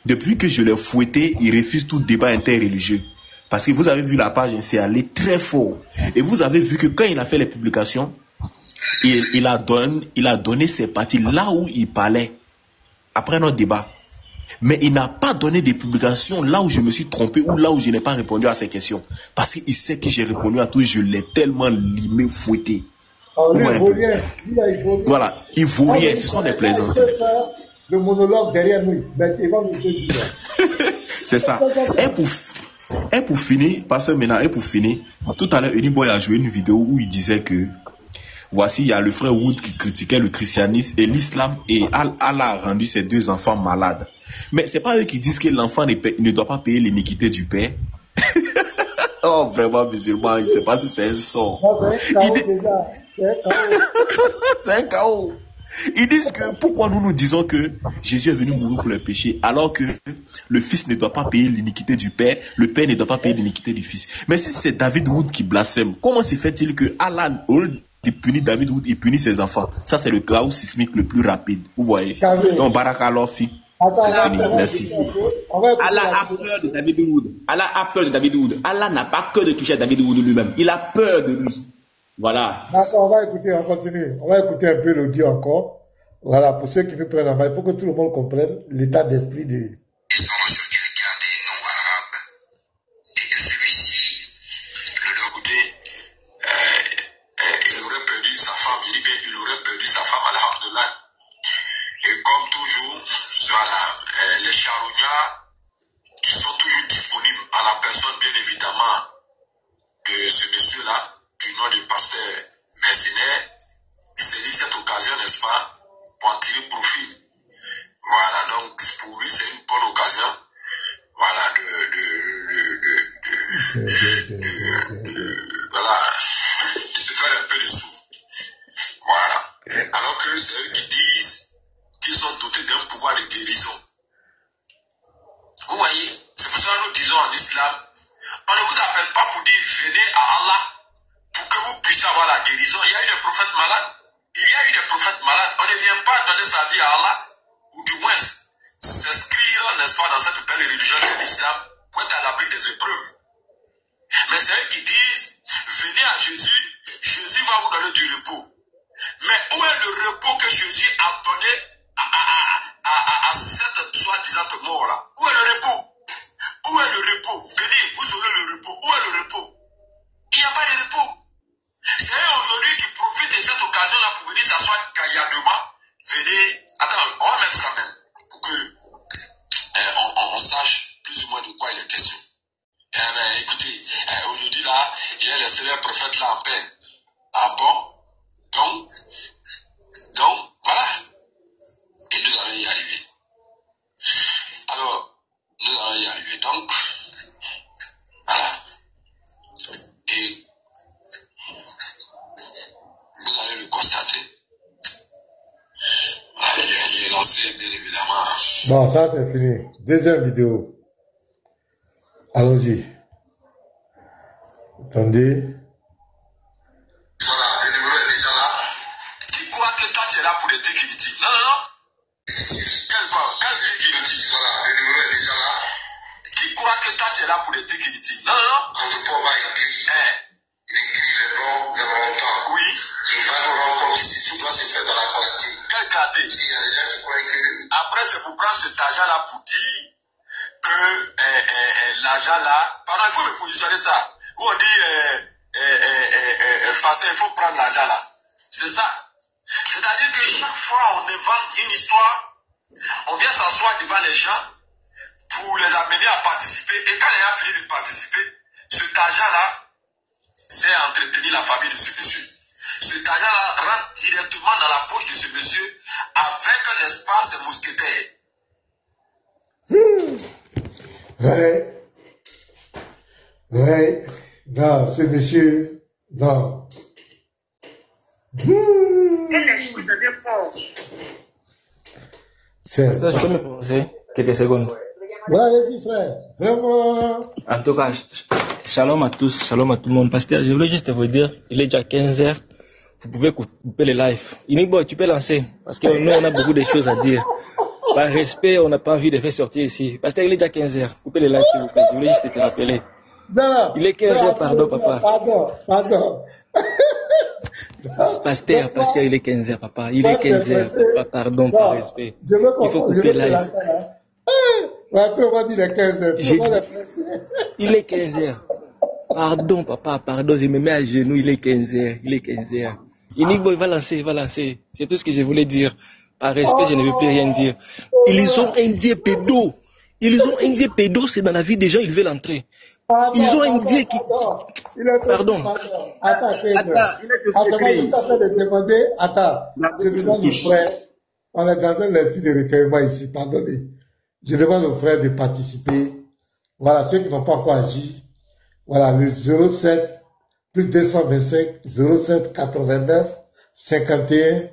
Depuis que je l'ai fouetté, il refuse tout débat interreligieux. Parce que vous avez vu la page, c'est allé très fort. Et vous avez vu que quand il a fait les publications, il a donné ses parties là où il parlait, après notre débat. Mais il n'a pas donné des publications là où je me suis trompé ou là où je n'ai pas répondu à ses questions. Parce qu'il sait que j'ai répondu à tout, je l'ai tellement limé, fouetté. Voilà, il vaut rien, ce sont des plaisantins. Le monologue derrière nous, mais il va nous dire. C'est ça. Et pour finir, pasteur Mena, et pour finir, tout à l'heure, Eni Boy a joué une vidéo où il disait que voici, il y a le frère Wood qui critiquait le christianisme et l'islam et Allah a rendu ses 2 enfants malades. Mais c'est pas eux qui disent que l'enfant ne doit pas payer l'iniquité du père. Oh, vraiment, musulman, il ne sait pas si c'est un sort. C'est un chaos. Ils disent que pourquoi nous disons que Jésus est venu mourir pour les péchés alors que le fils ne doit pas payer l'iniquité du père, le père ne doit pas payer l'iniquité du fils. Mais si c'est David Wood qui blasphème, comment se fait-il que Allah, au lieu de punir David Wood, il punit ses enfants? Ça, c'est le chaos sismique le plus rapide. Vous voyez? Donc, Barakallah, merci. Allah a peur de David Wood. Allah a peur de David Wood. Allah n'a pas que de toucher à David Wood lui-même. Il a peur de lui. Voilà. D'accord, on va écouter, on continue. On va écouter un peu l'audio encore. Voilà, pour ceux qui nous prennent en main, il faut que tout le monde comprenne l'état d'esprit de... Et comme toujours, voilà, les charognards qui sont toujours disponibles à la personne, bien évidemment, de ce monsieur-là, du nom du pasteur mercenaire, saisit cette occasion, n'est-ce pas, pour en tirer profit. Voilà, donc pour lui, c'est une bonne occasion, voilà, voilà, de se faire un peu de sous. Voilà. Alors que c'est eux qui disent qu'ils sont dotés d'un pouvoir de guérison. Vous voyez, c'est pour ça que nous disons en islam, on ne vous appelle pas pour dire venez à Allah pour que vous puissiez avoir la guérison. Il y a eu des prophètes malades. Il y a eu des prophètes malades. On ne vient pas donner sa vie à Allah, ou du moins s'inscrire, n'est-ce pas, dans cette belle religion de l'islam, pour être à l'abri des épreuves. Mais c'est eux qui disent venez à Jésus, Jésus va vous donner du repos. Mais où est le repos que Jésus a donné à cette soi-disant mort-là? Où est le repos? Où est le repos? Venez, vous aurez le repos. Où est le repos? Il n'y a pas de repos. C'est eux aujourd'hui qui profitent de cette occasion-là pour venir s'asseoir gaillardement. Venez, attends, on va mettre ça même, pour que on sache plus ou moins de quoi il est question. Écoutez, aujourd'hui là, j'ai laissé les prophètes là en peine. Ah bon? Donc, voilà. Et nous allons y arriver. Alors, nous allons y arriver. Donc, voilà. Et vous allez le constater. Voilà, il est lancé, bien évidemment. Bon, ça c'est fini. Deuxième vidéo. Allons-y. Attendez. Là pour les techniques. Non. Quel technique? Voilà, le numéro est déjà là. Qui croit que toi tu es là pour les techniques? Non. On ne peut pas écrire. Il écrit les noms de longtemps. Oui. Je vais nous rendre compte si tout doit se faire dans la pratique. Quel regardez. Après, c'est pour prendre cet argent-là pour dire que l'argent-là, pardon, il faut me positionner ça. Où on dit, pasteur, il faut prendre l'argent là. C'est ça. C'est-à-dire que chaque fois on invente une histoire, on vient s'asseoir devant les gens pour les amener à participer. Et quand les gens finissent de participer, cet argent-là, c'est entretenir la famille de ce monsieur. Cet argent-là rentre directement dans la poche de ce monsieur avec l'espace des mousquetaires. Ouais. Ouais. Non, ce monsieur, non. Ça, je peux me poser quelques secondes. Ouais, allez-y, frère. Vraiment. En tout cas, shalom à tous, shalom à tout le monde. Pasteur, je voulais juste vous dire, il est déjà 15h. Vous pouvez couper le live. Inigo, tu peux lancer. Parce que nous, on a beaucoup de choses à dire. Par respect, on n'a pas envie de faire sortir ici. Pasteur, il est déjà 15h. Coupez le live, s'il vous plaît. Je voulais juste te rappeler. Non. Il est 15h, pardon, papa. Pardon. Pasteur, il est 15h, papa. Il est 15h, papa. Pardon, par respect. Il faut couper le live. On va dire les 15h. Il est 15h. Pardon, papa, pardon. Je me mets à genoux. Il est 15h. Il est 15h. Inigo, il va lancer. C'est tout ce que je voulais dire. Par respect, je ne veux plus rien dire. Ils ont un Dieu pédo. C'est dans la vie des gens, ils veulent entrer. Ils ont un Dieu qui... Pardon. Attends, je suis en train de demander. Attends, je demande au frère. On est dans un esprit de recueillement ici, pardonnez. Je demande aux frères de participer. Voilà, ceux qui n'ont pas encore agi. Voilà, le 07 plus 225 07 89 51